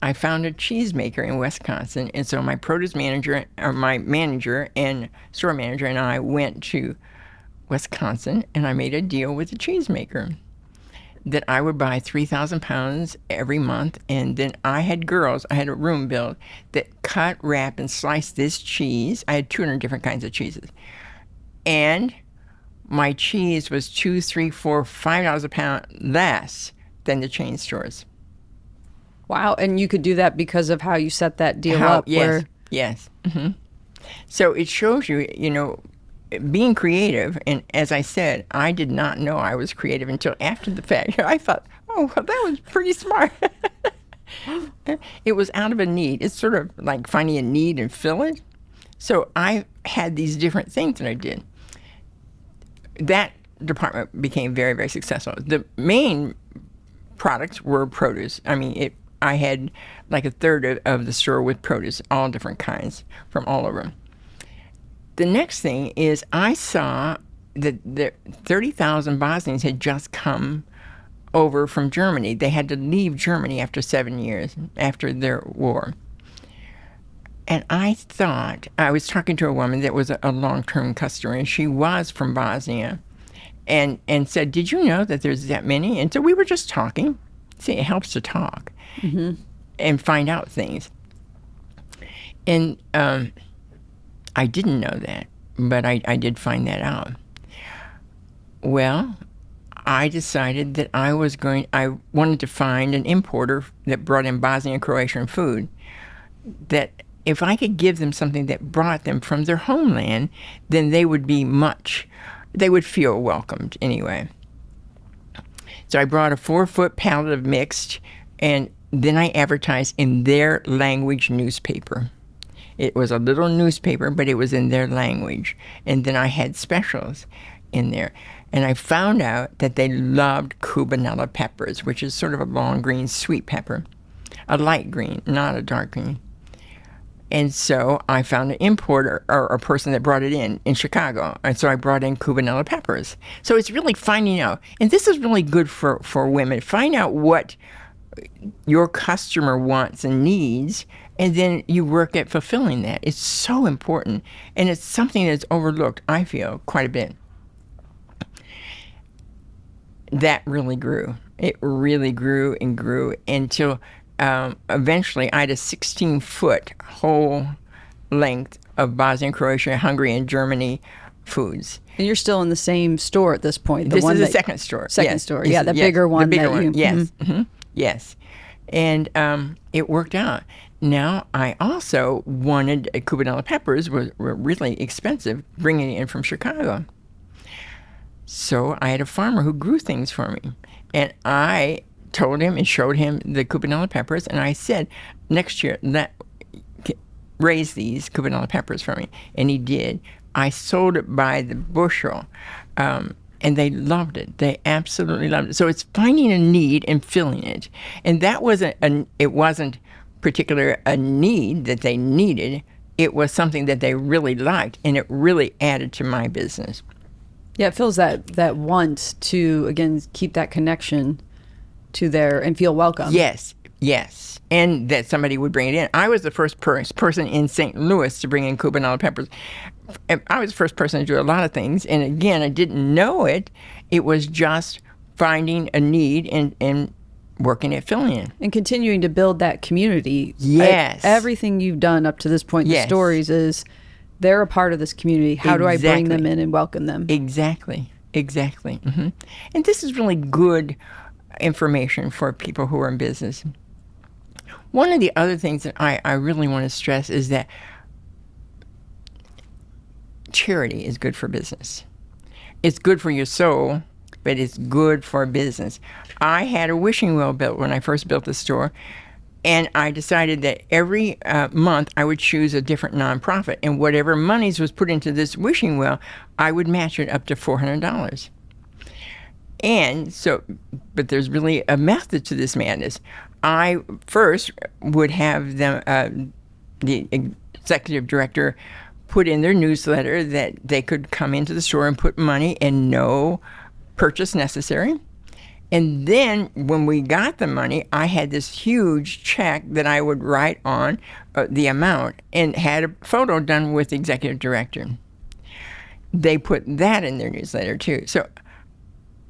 I found a cheesemaker in Wisconsin, and so my my manager and store manager and I went to Wisconsin, and I made a deal with the cheesemaker that I would buy 3,000 pounds every month, and then I had a room built that cut, wrapped, and sliced this cheese. I had 200 different kinds of cheeses. And my cheese was $2, $3, $4, $5 a pound less than the chain stores. Wow, and you could do that because of how you set that deal up? Yes, yes. Mm-hmm. So it shows you, being creative. And as I said, I did not know I was creative until after the fact. I thought, oh, well, that was pretty smart. It was out of a need. It's sort of like finding a need and fill it. So I had these different things that I did. That department became very, very successful. The main products were produce. I mean, I had like a third of the store with produce, all different kinds from all over. The next thing is I saw that 30,000 Bosnians had just come over from Germany. They had to leave Germany after 7 years, after their war. And I thought, I was talking to a woman that was a long-term customer, and she was from Bosnia, and said, did you know that there's that many? And so we were just talking. See, it helps to talk and find out things. And I didn't know that, but I did find that out. Well, I decided that I wanted to find an importer that brought in Bosnian Croatian food, that if I could give them something that brought them from their homeland, then they would feel welcomed anyway. So I brought a 4-foot pallet of mixed, and then I advertised in their language newspaper. It was a little newspaper, but it was in their language. And then I had specials in there. And I found out that they loved cubanella peppers, which is sort of a long green sweet pepper, a light green, not a dark green. And so I found an importer or a person that brought it in Chicago. And so I brought in cubanella peppers. So it's really finding out. And this is really good for women. Find out what your customer wants and needs, and then you work at fulfilling that. It's so important. And it's something that's overlooked, I feel, quite a bit. That really grew. It really grew and grew until eventually I had a 16-foot whole length of Bosnia, Croatia, Hungary, and Germany foods. And you're still in the same store at this point. This is the second store. Second store. Yeah, the bigger one. The bigger one, yes. Mm-hmm. Yes. And it worked out. Now, I also wanted cubanella peppers were really expensive, bringing it in from Chicago. So I had a farmer who grew things for me. And I told him and showed him the cubanella peppers, and I said, next year, raise these cubanella peppers for me. And he did. I sold it by the bushel, and they loved it. They absolutely loved it. So it's finding a need and filling it. And that it wasn't particular a need that they needed. It was something that they really liked, and it really added to my business. Yeah, it fills that want to, again, keep that connection to there and feel welcome. Yes. And that somebody would bring it in. I was the first person in St. Louis to bring in cubanella peppers. I was the first person to do a lot of things. And again, I didn't know it. It was just finding a need and working at filling it. And continuing to build that community. Yes. Everything you've done up to this point, the stories is they're a part of this community. How do I bring them in and welcome them? Exactly. Mm-hmm. And this is really good information for people who are in business. One of the other things that I really want to stress is that charity is good for business. It's good for your soul, but it's good for business. I had a wishing well built when I first built the store, and I decided that every month I would choose a different nonprofit, and whatever monies was put into this wishing well, I would match it up to $400. And so, but there's really a method to this madness. I first would have them, the executive director, put in their newsletter that they could come into the store and put money and no purchase necessary. And then when we got the money, I had this huge check that I would write on the amount and had a photo done with the executive director. They put that in their newsletter too. So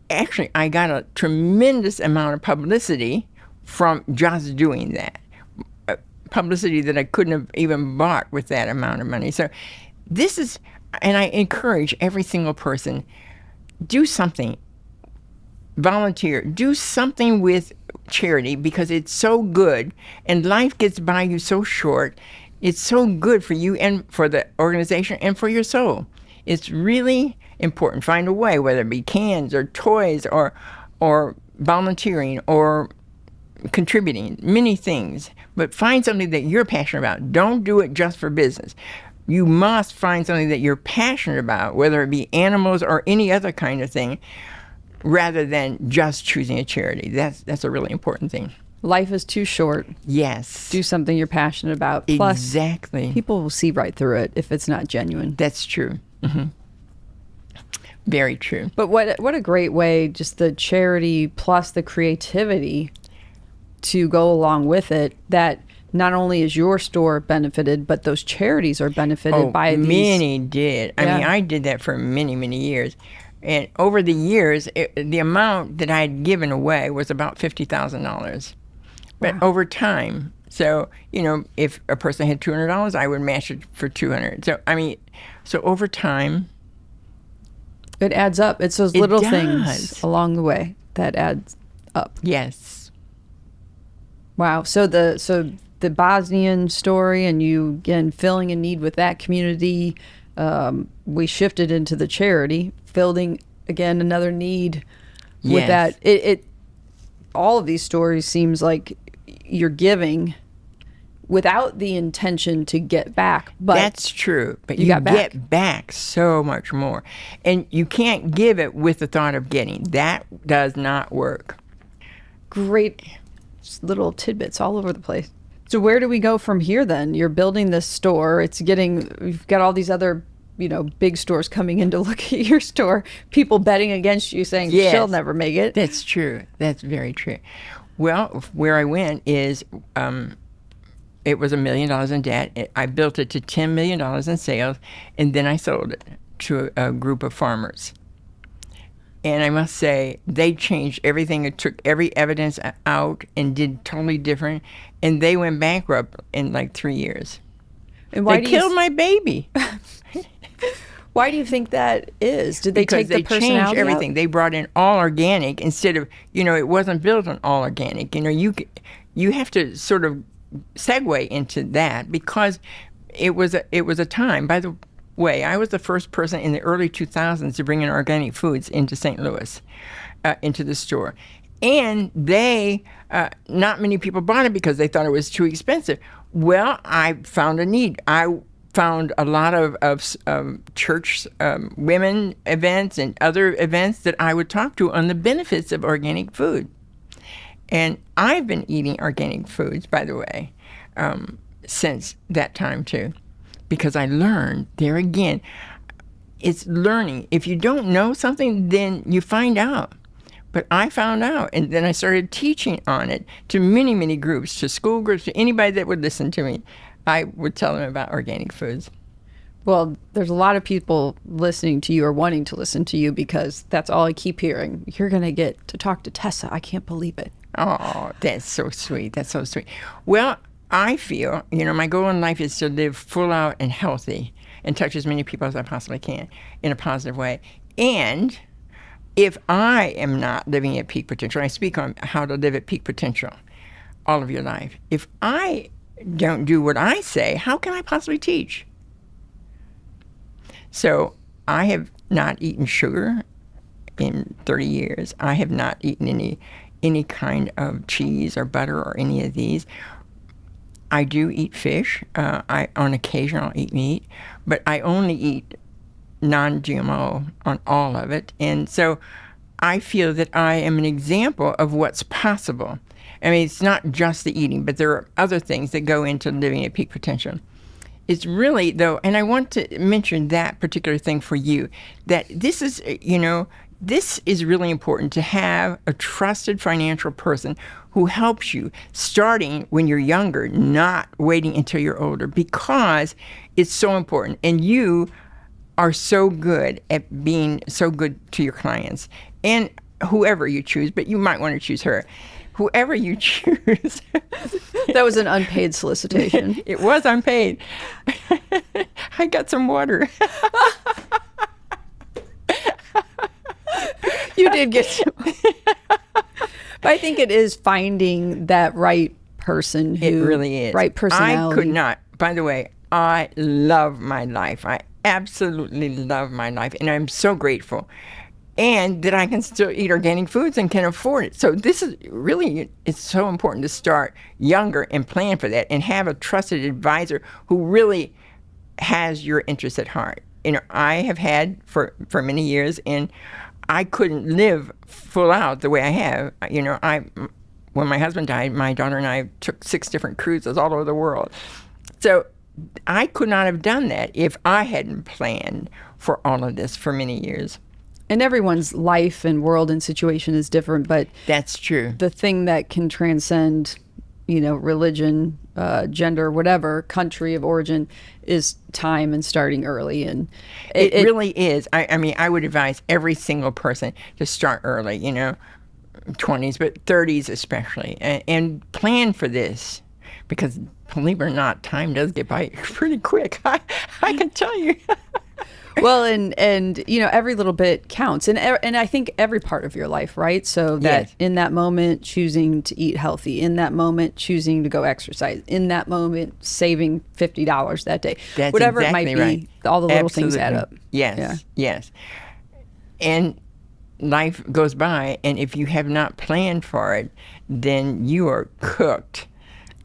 actually, I got a tremendous amount of publicity from just doing that. Publicity that I couldn't have even bought with that amount of money. So this is, and I encourage every single person, do something. Volunteer. Do something with charity because it's so good and life gets by you so short. It's so good for you and for the organization and for your soul. It's really important. Find a way, whether it be cans or toys or volunteering or contributing, many things. But find something that you're passionate about. Don't do it just for business. You must find something that you're passionate about, whether it be animals or any other kind of thing, rather than just choosing a charity. That's a really important thing. Life is too short. Yes. Do something you're passionate about. Plus, exactly. people will see right through it if it's not genuine. That's true. Mm-hmm. Very true. But what a great way, just the charity plus the creativity to go along with it, that not only is your store benefited, but those charities are benefited by these. Many did. I mean, I did that for many, many years. And over the years, the amount that I had given away was about $50,000. But over time, so, if a person had $200, I would match it for $200. So, so over time. It adds up. It's those little things along the way that adds up. Yes. Wow. So the Bosnian story, and you, again, filling a need with that community, we shifted into the charity, filling, again, another need with that. It all of these stories seems like you're giving without the intention to get back. But that's true. But you get back so much more. And you can't give it with the thought of getting. That does not work. Great little tidbits all over the place. So where do we go from here then? You're building this store. You've got all these other, big stores coming in to look at your store. People betting against you, saying she'll never make it. That's true. That's very true. Well, where I went is, it was $1 million in debt. I built it to $10 million in sales, and then I sold it to a group of farmers. And I must say, they changed everything. It took every evidence out and did totally different. And they went bankrupt in like 3 years. And why they killed my baby. Why do you think that is? Did they take the personality changed everything. out? They brought in all organic instead of, it wasn't built on all organic. You have to sort of segue into that because it was a time. By the way, I was the first person in the early 2000s to bring in organic foods into St. Louis, into the store. And they, not many people bought it because they thought it was too expensive. Well, I found a need. I found a lot of church women events and other events that I would talk to on the benefits of organic food. And I've been eating organic foods, by the way, since that time too, because I learned there again. It's learning. If you don't know something, then you find out. But I found out, and then I started teaching on it to many, many groups, to school groups, to anybody that would listen to me. I would tell them about organic foods. Well, there's a lot of people listening to you or wanting to listen to you because that's all I keep hearing. You're going to get to talk to Tessa. I can't believe it. Oh, that's so sweet. That's so sweet. Well, I feel, my goal in life is to live full out and healthy and touch as many people as I possibly can in a positive way. And if I am not living at peak potential, I speak on how to live at peak potential all of your life. If I don't do what I say, how can I possibly teach? So I have not eaten sugar in 30 years. I have not eaten any kind of cheese or butter or any of these. I do eat fish. On occasion I'll eat meat, but I only eat non-GMO on all of it. And so I feel that I am an example of what's possible. I mean, it's not just the eating, but there are other things that go into living at peak potential. It's really, though, and I want to mention that particular thing for you, that this is, this is really important to have a trusted financial person who helps you starting when you're younger, not waiting until you're older, because it's so important. And you are so good at being so good to your clients and whoever you choose, but you might want to choose her. Whoever you choose. That was an unpaid solicitation. It was unpaid. I got some water. You did get some. But I think it is finding that right person who, it really is. right personality. I could not by the way, I love my life. I absolutely love my life, and I'm so grateful. And that I can still eat organic foods and can afford it. So this is really, it's so important to start younger and plan for that and have a trusted advisor who really has your interests at heart. I have had for many years, and I couldn't live full out the way I have. When my husband died, my daughter and I took 6 different cruises all over the world. So I could not have done that if I hadn't planned for all of this for many years. And everyone's life and world and situation is different, but that's true. The thing that can transcend, religion, gender, whatever, country of origin, is time and starting early. And it really is. I mean, I would advise every single person to start early, 20s, but 30s especially, and plan for this. Because believe it or not, time does get by pretty quick. I can tell you. Well, and every little bit counts, and I think every part of your life, right? So that yes. In that moment, choosing to eat healthy, in that moment, choosing to go exercise, in that moment, saving $50 that day, that's whatever exactly it might right. be, all the little Absolutely. things add up. Yes, yes. And life goes by, and if you have not planned for it, then you are cooked.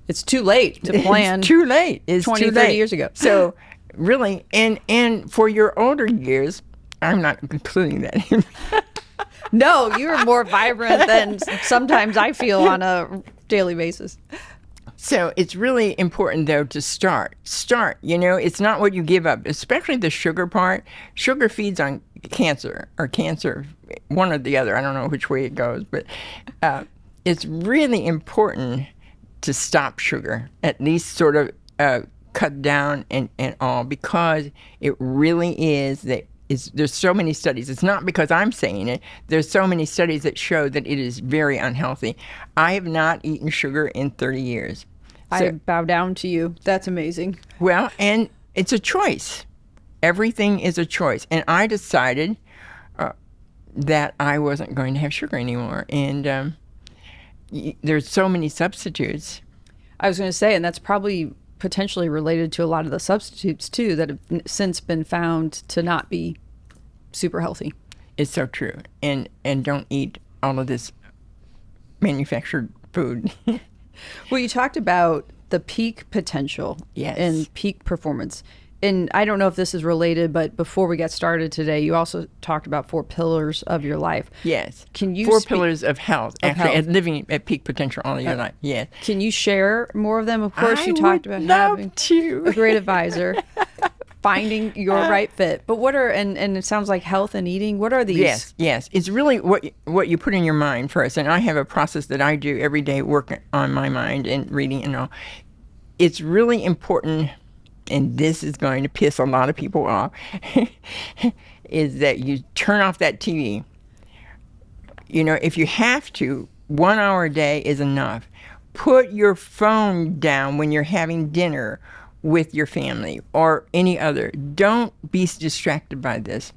It's too late to plan. It's too late. It's 20, too 30 late. years ago. So really, and for your older years, I'm not including that. No, you're more vibrant than sometimes I feel on a daily basis. So it's really important, though, to start. It's not what you give up, especially the sugar part. Sugar feeds on cancer, one or the other. I don't know which way it goes, but it's really important to stop sugar, at least sort of cut down and all, because it really is there's so many studies. It's not because I'm saying it. There's so many studies that show that it is very unhealthy. I have not eaten sugar in 30 years. So, I bow down to you. That's amazing. Well, and it's a choice. Everything is a choice. And I decided that I wasn't going to have sugar anymore. And there's so many substitutes. I was going to say, and that's probably potentially related to a lot of the substitutes too that have since been found to not be super healthy. It's so true. And don't eat all of this manufactured food. Well, you talked about the peak potential yes. and peak performance. And I don't know if this is related, but before we got started today, you also talked about 4 pillars of your life. Yes. Can you 4 pillars of health, actually, health. and living at peak potential all your life. Yes. Can you share more of them? Of course, you talked about having to. a great advisor, finding your right fit. But what are, and it sounds like health and eating, what are these? Yes. It's really what you put in your mind first. And I have a process that I do every day, working on my mind and reading and all. It's really important, and this is going to piss a lot of people off, is that you turn off that TV. If you have to, 1 hour a day is enough. Put your phone down when you're having dinner with your family or any other. Don't be distracted by this.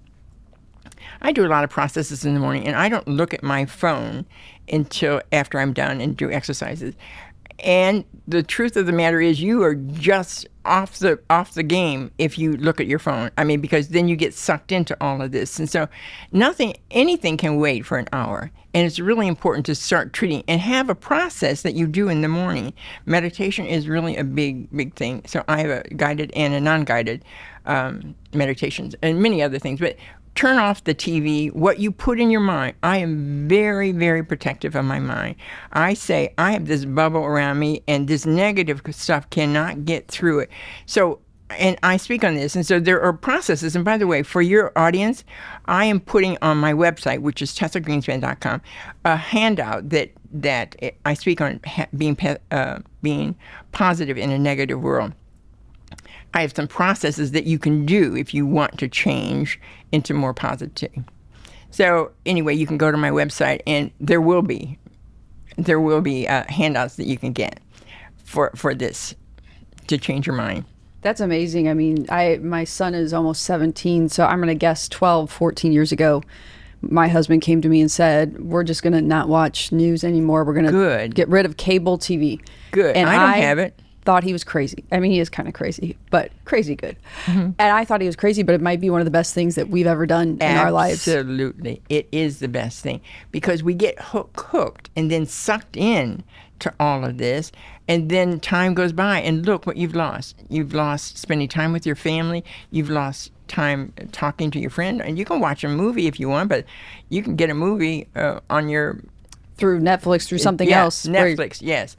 I do a lot of processes in the morning, and I don't look at my phone until after I'm done and do exercises. And the truth of the matter is, you are just off the game if you look at your phone. I mean, because then you get sucked into all of this. And so anything can wait for an hour. And it's really important to start treating and have a process that you do in the morning. Meditation is really a big thing. So I have a guided and a non-guided meditations and many other things. But turn off the TV, what you put in your mind. I am very, very protective of my mind. I say I have this bubble around me, and this negative stuff cannot get through it. So, and I speak on this, and so there are processes. And by the way, for your audience, I am putting on my website, which is tessagreenspan.com, a handout that I speak on being positive in a negative world. I have some processes that you can do if you want to change into more positivity. So anyway, you can go to my website, and there will be handouts that you can get for this to change your mind. That's amazing. I mean, my son is almost 17, so I'm going to guess 12, 14 years ago, my husband came to me and said, we're just going to not watch news anymore. We're going to get rid of cable TV. Good. And I don't have it. thought he was crazy. I mean, he is kind of crazy, but crazy good. And I thought he was crazy, but it might be one of the best things that we've ever done in our lives. Absolutely. It is the best thing because we get hooked and then sucked in to all of this. And then time goes by and look what you've lost. You've lost spending time with your family. You've lost time talking to your friend. And you can watch a movie if you want, but you can get a movie on your... Through Netflix, through something else. Netflix, yes.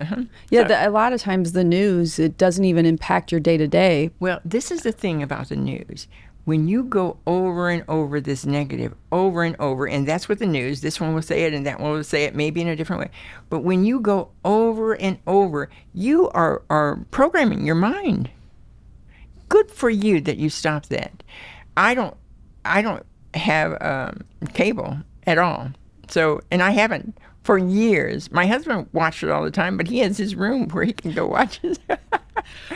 Yeah, a lot of times the news, it doesn't even impact your day-to-day. Well, this is the thing about the news. When you go over and over this negative, over and over, and that's what the news, this one will say it and that one will say it maybe in a different way. But when you go over and over, you are programming your mind. Good for you that you stopped that. I don't have cable at all. So, and I haven't for years. My husband watched it all the time, but he has his room where he can go watch it.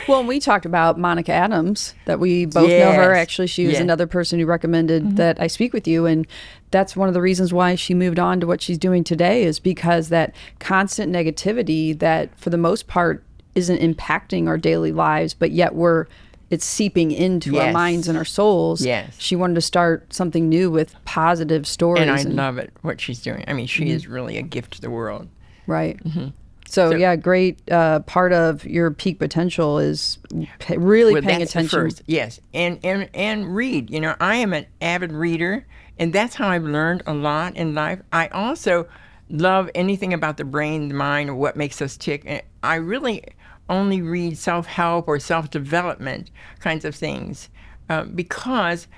Well, and we talked about Monica Adams, that we both know her. Actually, she was another person who recommended that I speak with you. And that's one of the reasons why she moved on to what she's doing today, is because that constant negativity that for the most part isn't impacting our daily lives, but yet it's seeping into our minds and our souls. Yes. She wanted to start something new with positive stories. And I love it, what she's doing. I mean, she is really a gift to the world. Right. So yeah, great part of your peak potential is really paying attention. First. Yes, and read. You know, I am an avid reader, and that's how I've learned a lot in life. I also love anything about the brain, the mind, or what makes us tick. And I really only read self-help or self-development kinds of things because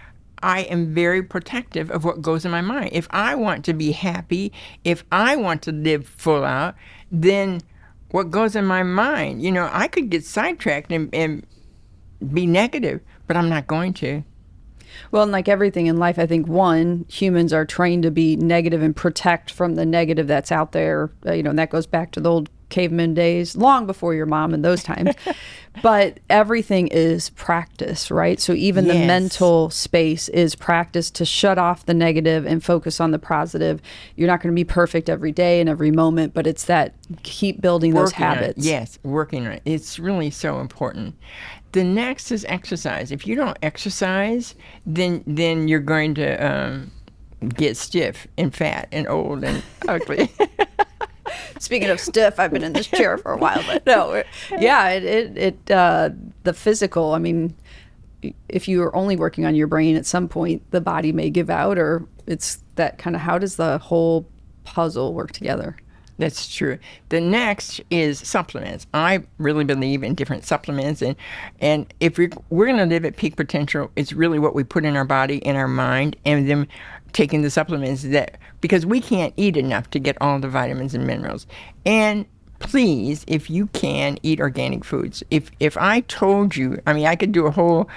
I am very protective of what goes in my mind. If I want to be happy, if I want to live full out, then what goes in my mind, you know, I could get sidetracked and be negative, but I'm not going to. Well, and like everything in life, I think, humans are trained to be negative and protect from the negative that's out there. And that goes back to the old caveman days, long before your mom and those times. But everything is practice, right? So even the mental space is practice to shut off the negative and focus on the positive. You're not going to be perfect every day and every moment, but it's that keep building those habits. Yes, working on it. It's really so important. The next is exercise. If you don't exercise, then you're going to get stiff and fat and old and ugly. Speaking of stiff, I've been in this chair for a while, but no, yeah, the physical. I mean, if you are only working on your brain, at some point the body may give out, or it's that kind of, how does the whole puzzle work together? That's true. The next is supplements. I really believe in different supplements, and if we're going to live at peak potential, it's really what we put in our body, in our mind, and then taking the supplements because we can't eat enough to get all the vitamins and minerals. And please, if you can, eat organic foods. If I told you, I mean, I could do a whole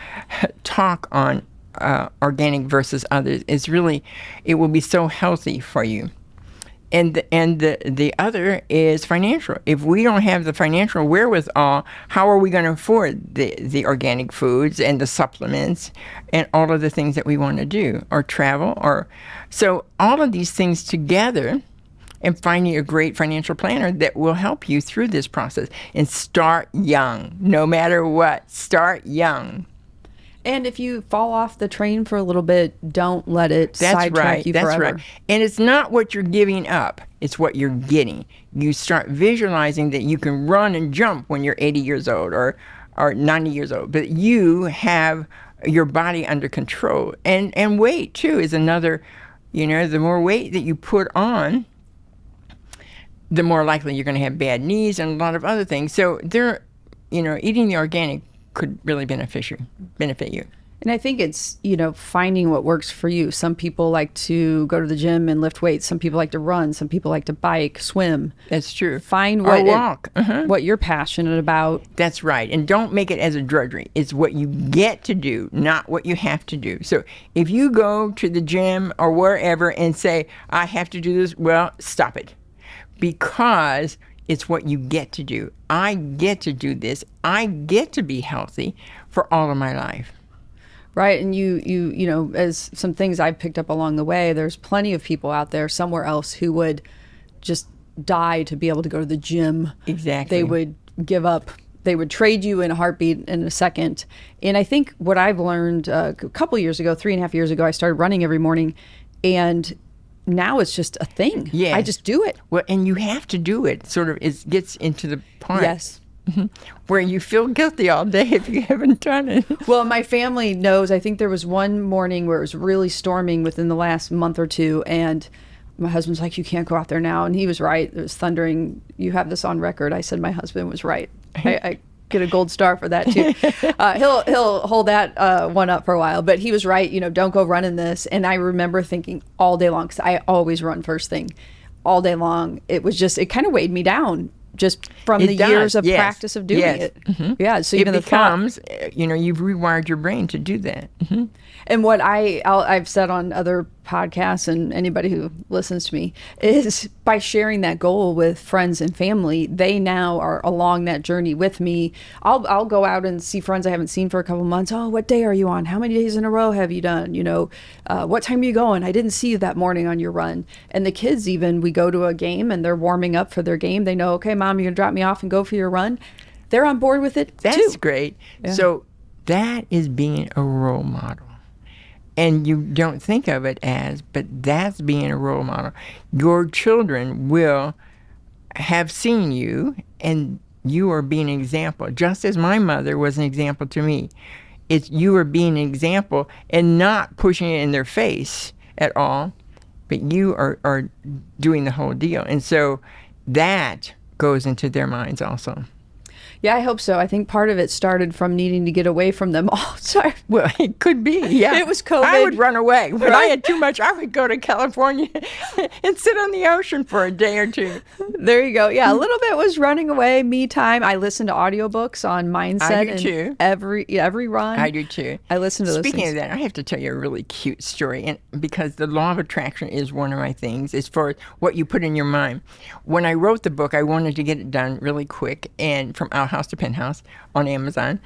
talk on organic versus others. It will be so healthy for you. And the other is financial. If we don't have the financial wherewithal, how are we going to afford the organic foods and the supplements and all of the things that we want to do, or travel, so all of these things together, and finding a great financial planner that will help you through this process. And start young, no matter what. Start young. And if you fall off the train for a little bit, don't let it sidetrack you forever. That's right. And it's not what you're giving up. It's what you're getting. You start visualizing that you can run and jump when you're 80 years old or 90 years old. But you have your body under control. And weight, too, is another, the more weight that you put on, the more likely you're going to have bad knees and a lot of other things. So eating the organic could really benefit you. And I think it's, finding what works for you. Some people like to go to the gym and lift weights. Some people like to run. Some people like to bike, swim. That's true. Find what you're passionate about. That's right. And don't make it as a drudgery. It's what you get to do, not what you have to do. So if you go to the gym or wherever and say, I have to do this, well, stop it. Because it's what you get to do. I get to do this. I get to be healthy for all of my life. Right. And you as some things I've picked up along the way, there's plenty of people out there somewhere else who would just die to be able to go to the gym. Exactly. They would give up they would trade you in a heartbeat in a second. And I think what I've learned a couple years ago, 3.5 years ago, I started running every morning, and now it's just a thing. Yeah. I just do it. Well, and you have to do it. Sort of, it gets into the part. Yes. Where you feel guilty all day if you haven't done it. Well, my family knows. I think there was one morning where it was really storming within the last month or two, and my husband's like, "You can't go out there now," and he was right. It was thundering. You have this on record. I said my husband was right. I get a gold star for that too. He'll hold that one up for a while, but he was right. Don't go running this. And I remember thinking all day long, because I always run first thing, all day long. It kind of weighed me down. Just from the years of practice of doing it. Mm-hmm. Yeah, so even it becomes, you've rewired your brain to do that. Mm-hmm. And what I've said on other podcasts, and anybody who listens to me, is by sharing that goal with friends and family, they now are along that journey with me. I'll go out and see friends I haven't seen for a couple months. Oh, what day are you on? How many days in a row have you done? What time are you going? I didn't see you that morning on your run. And the kids, even, we go to a game and they're warming up for their game. They know, okay, Mom, you're gonna drop me off and go for your run. They're on board with it too. That's great. Yeah. So that is being a role model. And you don't think of it as, but that's being a role model. Your children will have seen you, and you are being an example, just as my mother was an example to me. You are being an example and not pushing it in their face at all, but you are doing the whole deal. And so that goes into their minds also. Yeah, I hope so. I think part of it started from needing to get away from them all. Sorry. Well, it could be, yeah. It was COVID. I would run away. When I had too much, I would go to California and sit on the ocean for a day or two. There you go. Yeah, a little bit was running away, me time. I listen to audiobooks on mindset. I do too. Every run. I do too. I listen to those Speaking things. of that, I have to tell you a really cute story, and because the law of attraction is one of my things as far as what you put in your mind. When I wrote the book, I wanted to get it done really quick, and from Outhouse to Penthouse on Amazon.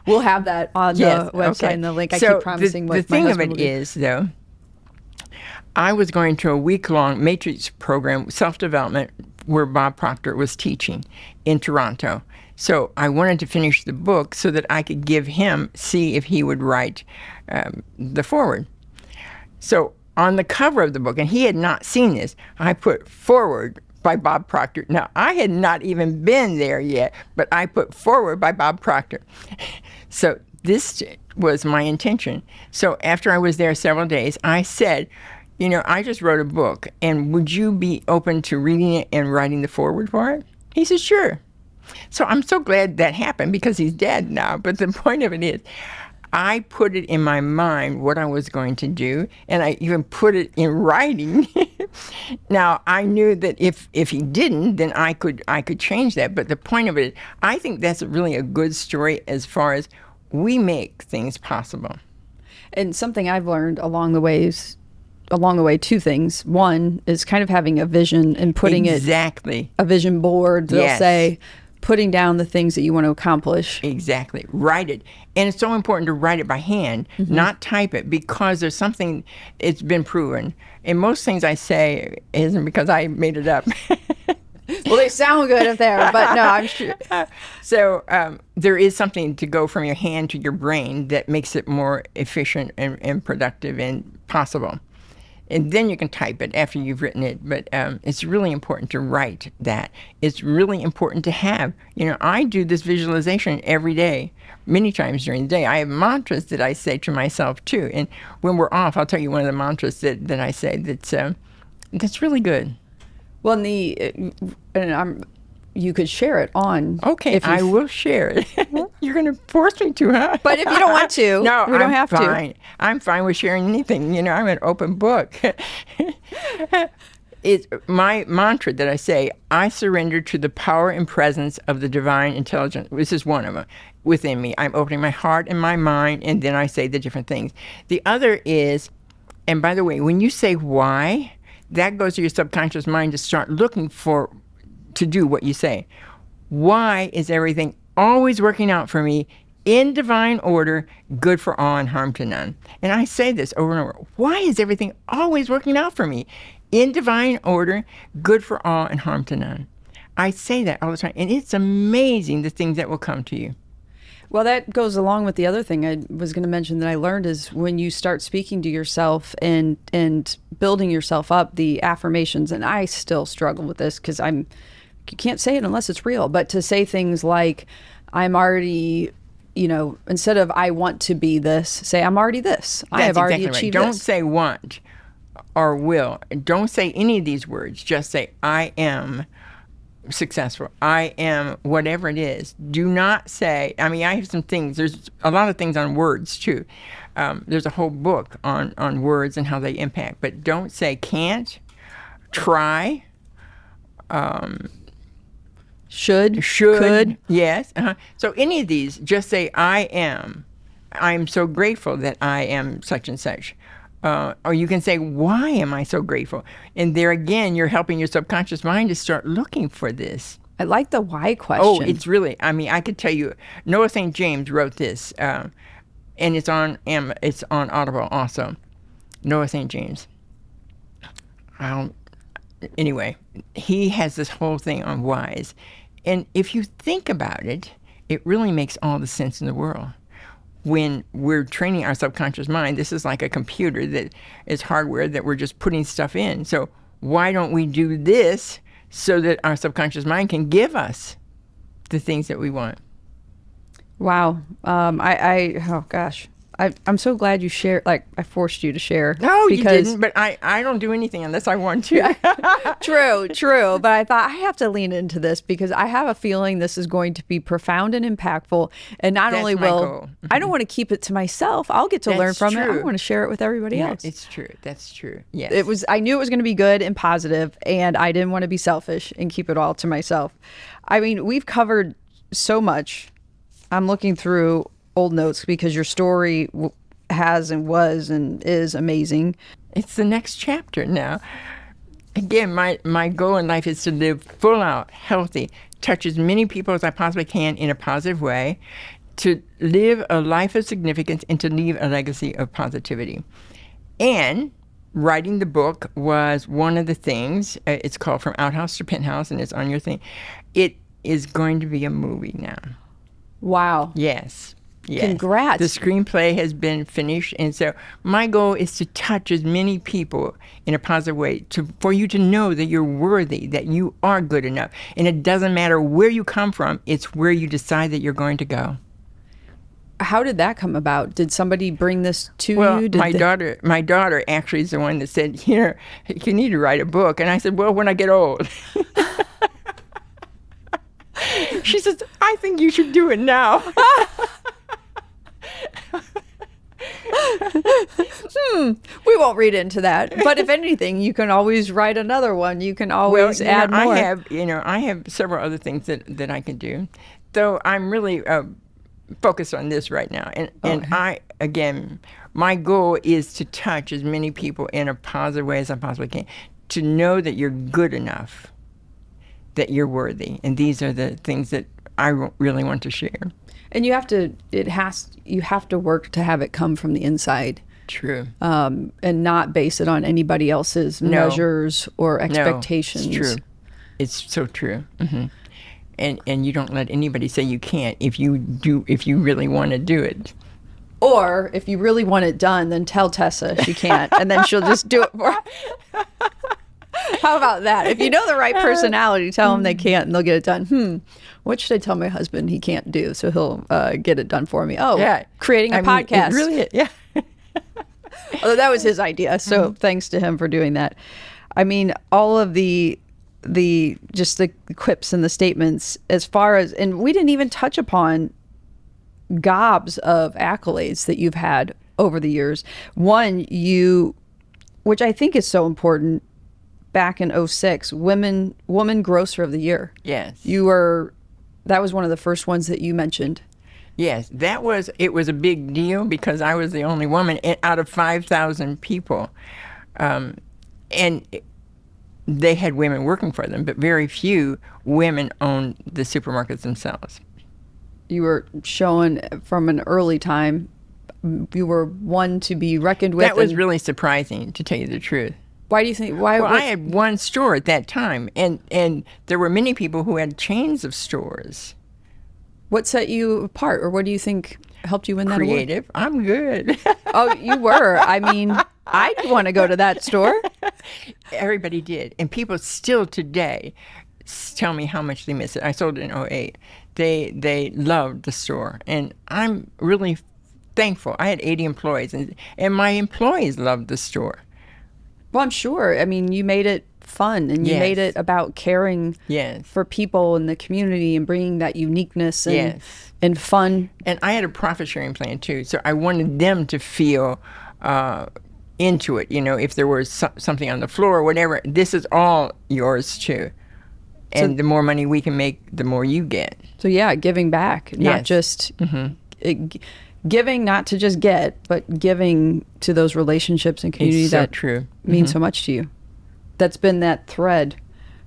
We'll have that on the website okay. and the link. I so keep promising the what thing my of husband it is, though, I was going to a week-long Matrix program, self-development, where Bob Proctor was teaching in Toronto. So I wanted to finish the book so that I could see if he would write the foreword. So on the cover of the book, and he had not seen this, I put foreword by Bob Proctor. Now, I had not even been there yet, but I put forward by Bob Proctor. So this was my intention. So after I was there several days, I said, I just wrote a book, and would you be open to reading it and writing the foreword for it? He said, sure. So I'm so glad that happened because he's dead now. But the point of it is, I put it in my mind what I was going to do, and I even put it in writing. Now, I knew that if he didn't, then I could change that. But the point of it, I think that's really a good story as far as we make things possible. And something I've learned along the way, two things. One is kind of having a vision and putting exactly a vision board. They'll say, putting down the things that you want to accomplish. Exactly. Write it. And it's so important to write it by hand, not type it, because there's something, it's been proven. And most things I say isn't because I made it up. Well, they sound good up there, but no, I'm sure. So there is something to go from your hand to your brain that makes it more efficient and productive and possible. And then you can type it after you've written it. But it's really important to write that. It's really important to have. I do this visualization every day, many times during the day. I have mantras that I say to myself, too. And when we're off, I'll tell you one of the mantras that I say that's really good. Well, you could share it on. Okay, I will share it. You're going to force me to, huh? But if you don't want to, no, we don't have to. I'm fine with sharing anything. I'm an open book. It's my mantra that I say, I surrender to the power and presence of the divine intelligence. This is one of them within me. I'm opening my heart and my mind, and then I say the different things. The other is, and by the way, when you say why, that goes to your subconscious mind to start looking to do what you say. Why is everything always working out for me in divine order, good for all and harm to none? And I say this over and over. Why is everything always working out for me in divine order, good for all and harm to none? I say that all the time, and it's amazing the things that will come to you. Well, that goes along with the other thing I was going to mention that I learned is when you start speaking to yourself and building yourself up, the affirmations, and I still struggle with this because you can't say it unless it's real, but to say things like, I'm already, instead of I want to be this, say I'm already this. I have already achieved this. Don't say want or will. Don't say any of these words. Just say I am successful. I am whatever it is. Do not say, I have some things. There's a lot of things on words too. There's a whole book on words and how they impact. But don't say can't, try, should, could. Yes. So any of these, just say I am. I'm so grateful that I am such and such. Or you can say, why am I so grateful? And there again, you're helping your subconscious mind to start looking for this. I like the why question. Oh, it's really, I could tell you, Noah St. James wrote this, and it's on Audible also. Noah St. James. Anyway, he has this whole thing on whys. And if you think about it, it really makes all the sense in the world. When we're training our subconscious mind, this is like a computer that is hardware that we're just putting stuff in. So why don't we do this so that our subconscious mind can give us the things that we want? Wow. Oh gosh. I'm so glad you shared, I forced you to share. No, you didn't, but I don't do anything unless I want to. True. But I thought I have to lean into this because I have a feeling this is going to be profound and impactful. And not only will, I don't want to keep it to myself. I'll get to learn from it. I want to share it with everybody else. It's true. That's true. Yes. I knew it was going to be good and positive, and I didn't want to be selfish and keep it all to myself. We've covered so much. I'm looking through old notes because your story has and was and is amazing. It's the next chapter now. Again, my goal in life is to live full out, healthy, touch as many people as I possibly can in a positive way, to live a life of significance and to leave a legacy of positivity. And writing the book was one of the things. It's called From Outhouse to Penthouse, and it's on your thing. It is going to be a movie now. Wow. Yes. Congrats. The screenplay has been finished, and so my goal is to touch as many people in a positive way for you to know that you're worthy, that you are good enough. And it doesn't matter where you come from, it's where you decide that you're going to go. How did that come about? Did somebody bring this to you? My daughter actually is the one that said, you need to write a book. And I said, well, when I get old. She says, I think you should do it now. We won't read into that. But if anything, you can always write another one. You can always add more. I have several other things that I can do. Though I'm really focused on this right now. And my goal is to touch as many people in a positive way as I possibly can, to know that you're good enough, that you're worthy. And these are the things that I really want to share. And you have to work to have it come from the inside. True. And not base it on anybody else's measures or expectations. No, it's true. It's so true. Mm-hmm. And you don't let anybody say you can't if you really want to do it. Or if you really want it done, then tell Tessa she can't, and then she'll just do it for her. How about that? If you know the right personality, tell them they can't and they'll get it done. What should I tell my husband he can't do so he'll get it done for me? Oh, yeah. Creating a podcast. It really is, yeah. Although that was his idea, so thanks to him for doing that. All of the quips and the statements as far as, and we didn't even touch upon gobs of accolades that you've had over the years. One, which I think is so important, back in 2006, Woman Grocer of the Year. Yes. That was one of the first ones that you mentioned. Yes, it was a big deal because I was the only woman out of 5,000 people. And they had women working for them, but very few women owned the supermarkets themselves. You were showing from an early time, you were one to be reckoned with. That was really surprising, to tell you the truth. Why do you think? Well, I had one store at that time, and there were many people who had chains of stores. What set you apart, or what do you think helped you win that award? Creative. I'm good. Oh, you were. I mean, I'd want to go to that store. Everybody did. And people still today tell me how much they miss it. I sold it in '08. They loved the store. And I'm really thankful. I had 80 employees, and my employees loved the store. Well, I'm sure. I mean, you made it fun, and you Yes. made it about caring Yes. for people in the community and bringing that uniqueness and, Yes. and fun. And I had a profit sharing plan too. So I wanted them to feel into it. You know, if there was something on the floor or whatever, this is all yours too. And the more money we can make, the more you get. So yeah, giving back, not Yes. just giving, not to just get, but giving to those relationships and communities It's so that true. mean so much to you. That's been that thread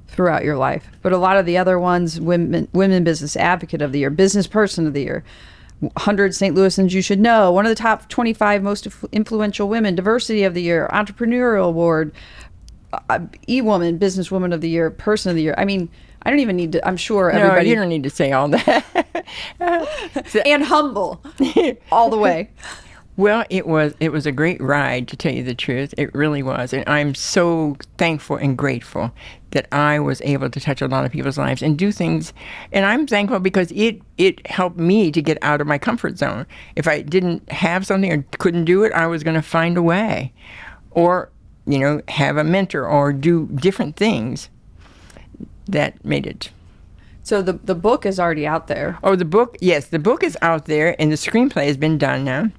throughout your life. But a lot of the other ones, women business advocate of the year, business person of the year, 100 St. Louisans you should know, one of the top 25 most influential women, diversity of the year, entrepreneurial award, e-woman, businesswoman of the year, person of the year. I mean, I don't even need to, I'm sure everybody. No, you don't need to say all that. And humble all the way. Well, it was a great ride, to tell you the truth. It really was. And I'm so thankful and grateful that I was able to touch a lot of people's lives and do things. And I'm thankful because it helped me to get out of my comfort zone. If I didn't have something or couldn't do it, I was going to find a way. Or, you know, have a mentor or do different things that made it. So the book is already out there. Oh, the book, yes, the book is out there, and the screenplay has been done now.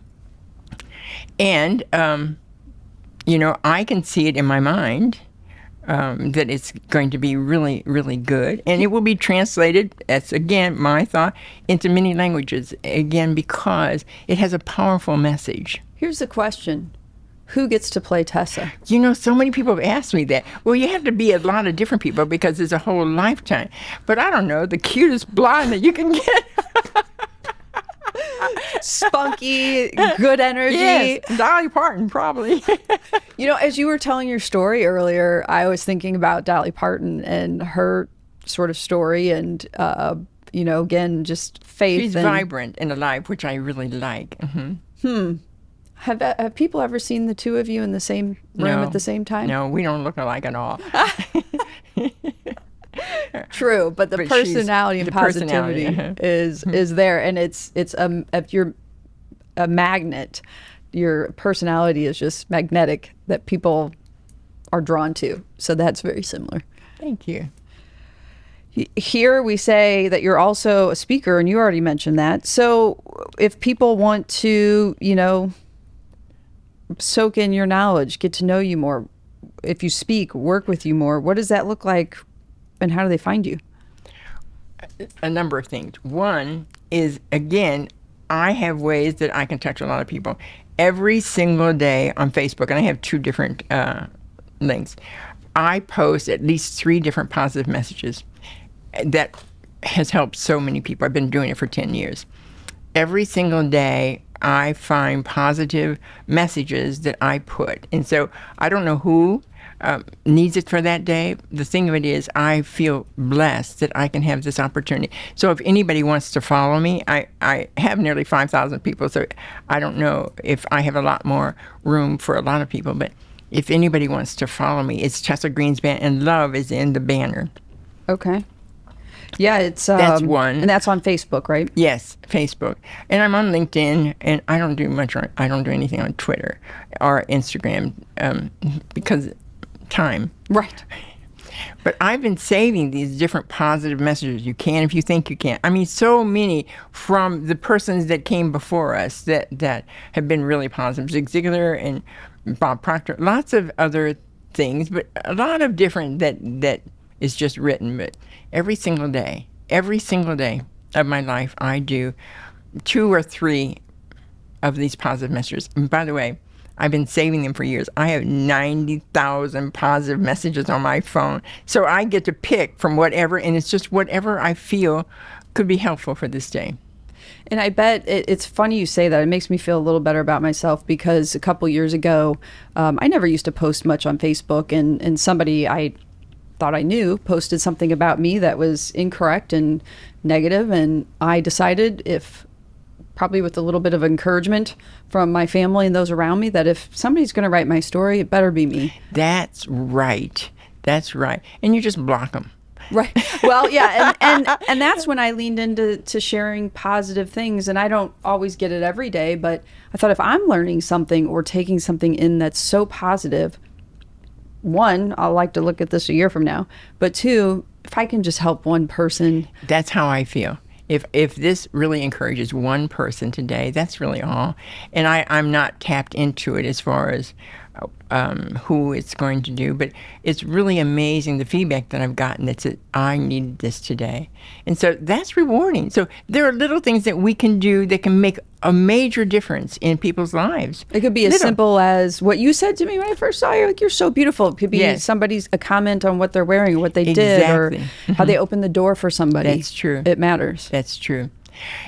And, you know, I can see it in my mind that it's going to be really, really good. And it will be translated, that's, again, my thought, into many languages, again, because it has a powerful message. Here's the question. Who gets to play Tessa? You know, so many people have asked me that. Well, you have to be a lot of different people because it's a whole lifetime. But I don't know, the cutest blonde that you can get. Spunky, good energy. Yes, Dolly Parton, probably. You know, as you were telling your story earlier, I was thinking about Dolly Parton and her sort of story and, you know, again, just faith. She's vibrant and alive, which I really like. Mm-hmm. Have people ever seen the two of you in the same room at the same time? No, we don't look alike at all. True, but the personality and positivity is there, and it's if you're a magnet, your personality is just magnetic that people are drawn to. So that's very similar. Thank you. Here we say that you're also a speaker, and you already mentioned that. So if people want to, you know, soak in your knowledge, get to know you more, if you speak, work with you more, what does that look like, and how do they find you? A number of things. One is, again, I have ways that I can touch a lot of people. Every single day on Facebook, and I have two different links, I post at least 3 different positive messages that has helped so many people. I've been doing it for 10 years. Every single day, I find positive messages that I put. And so I don't know who needs it for that day. The thing of it is, I feel blessed that I can have this opportunity. So if anybody wants to follow me, I have nearly 5,000 people, so I don't know if I have a lot more room for a lot of people, but if anybody wants to follow me, it's Tessa Greenspan, and love is in the banner. Okay. Yeah, it's that's one, and that's on Facebook, right? Yes, Facebook, and I'm on LinkedIn, and I don't do much. I don't do anything on Twitter or Instagram because time. Right. But I've been saving these different positive messages. You can if you think you can. I mean, so many from the persons that came before us that have been really positive. Zig Ziglar and Bob Proctor, lots of other things, but a lot of different that is just written. But every single day of my life, I do 2 or 3 of these positive messages. And by the way, I've been saving them for years. I have 90,000 positive messages on my phone. So I get to pick from whatever, and it's just whatever I feel could be helpful for this day. And I bet it's funny you say that. It makes me feel a little better about myself because a couple years ago, I never used to post much on Facebook, and somebody I thought I knew posted something about me that was incorrect and negative, and I decided, probably with a little bit of encouragement from my family and those around me, that if somebody's going to write my story, it better be me. That's right. That's right. And you just block them. Right. Well, yeah. And that's when I leaned into sharing positive things. And I don't always get it every day, but I thought if I'm learning something or taking something in that's so positive, one, I'll like to look at this a year from now, but two, if I can just help one person. That's how I feel. If this really encourages one person today, that's really all. And I'm not tapped into it as far as who it's going to do, but it's really amazing the feedback that I've gotten that said, I needed this today. And so that's rewarding. So there are little things that we can do that can make a major difference in people's lives. It could be as simple as what you said to me when I first saw you, like, you're so beautiful. It could be a comment on what they're wearing or what they did, or how they opened the door for somebody. That's true. It matters. That's true.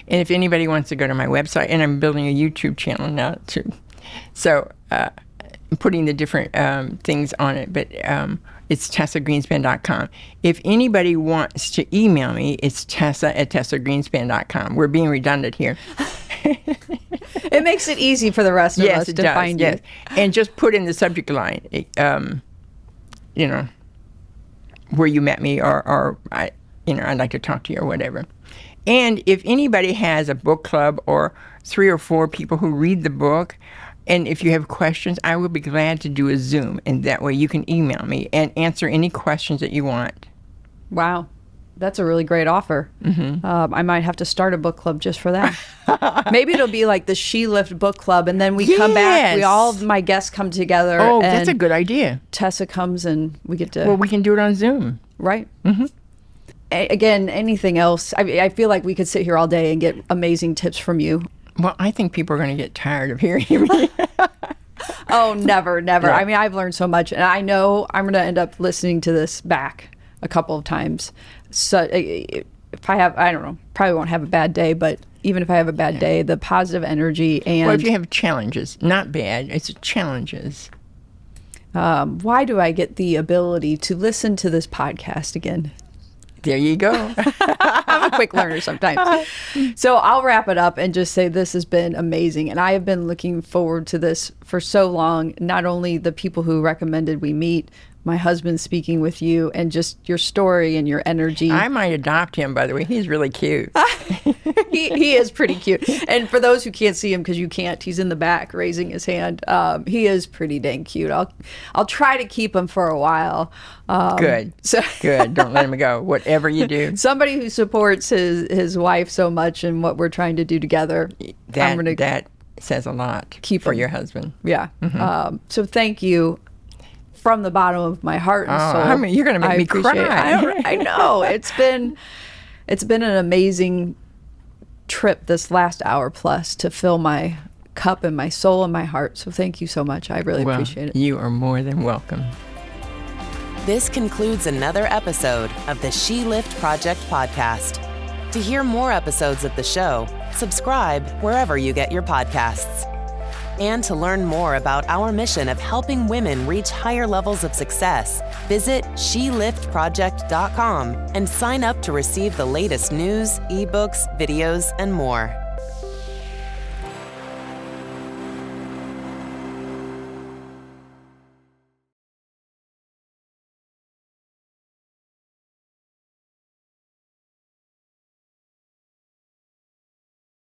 And if anybody wants to go to my website, and I'm building a YouTube channel now too. So putting the different things on it, but it's TessaGreenspan.com. If anybody wants to email me, it's Tessa@TessaGreenspan.com. We're being redundant here. It makes it easy for the rest of us to find you. And just put in the subject line, where you met me, or I'd like to talk to you, or whatever. And if anybody has a book club or 3 or 4 people who read the book, and if you have questions, I will be glad to do a Zoom, and that way you can email me and answer any questions that you want. Wow. That's a really great offer. Mm-hmm. I might have to start a book club just for that. Maybe it'll be like the She Lift book club, and then we come back, all of my guests come together. Oh, and that's a good idea. Tessa comes and we get to... Well, we can do it on Zoom. Right. Mm-hmm. Again, anything else? I feel like we could sit here all day and get amazing tips from you. Well, I think people are going to get tired of hearing me. Oh, never. Yeah. I mean, I've learned so much, and I know I'm going to end up listening to this back a couple of times. So if I have, I don't know, probably won't have a bad day, but even if I have a bad day, the positive energy and... Well, if you have challenges, not bad, it's challenges. Why do I get the ability to listen to this podcast again? There you go. I'm a quick learner sometimes. So I'll wrap it up and just say this has been amazing. And I have been looking forward to this for so long. Not only the people who recommended we meet, my husband speaking with you, and just your story and your energy. I might adopt him, by the way. He's really cute. He is pretty cute. And for those who can't see him, because you can't, he's in the back raising his hand. He is pretty dang cute. I'll try to keep him for a while. Good. Good. Don't let him go. Whatever you do. Somebody who supports his wife so much and what we're trying to do together. That says a lot for your husband. Yeah. Mm-hmm. So thank you. From the bottom of my heart and soul. I mean, you're going to make me cry. I know. It's been an amazing trip this last hour plus to fill my cup and my soul and my heart. So thank you so much. I really appreciate it. You are more than welcome. This concludes another episode of the She Lift Project podcast. To hear more episodes of the show, subscribe wherever you get your podcasts. And to learn more about our mission of helping women reach higher levels of success, visit SheLiftProject.com and sign up to receive the latest news, ebooks, videos, and more.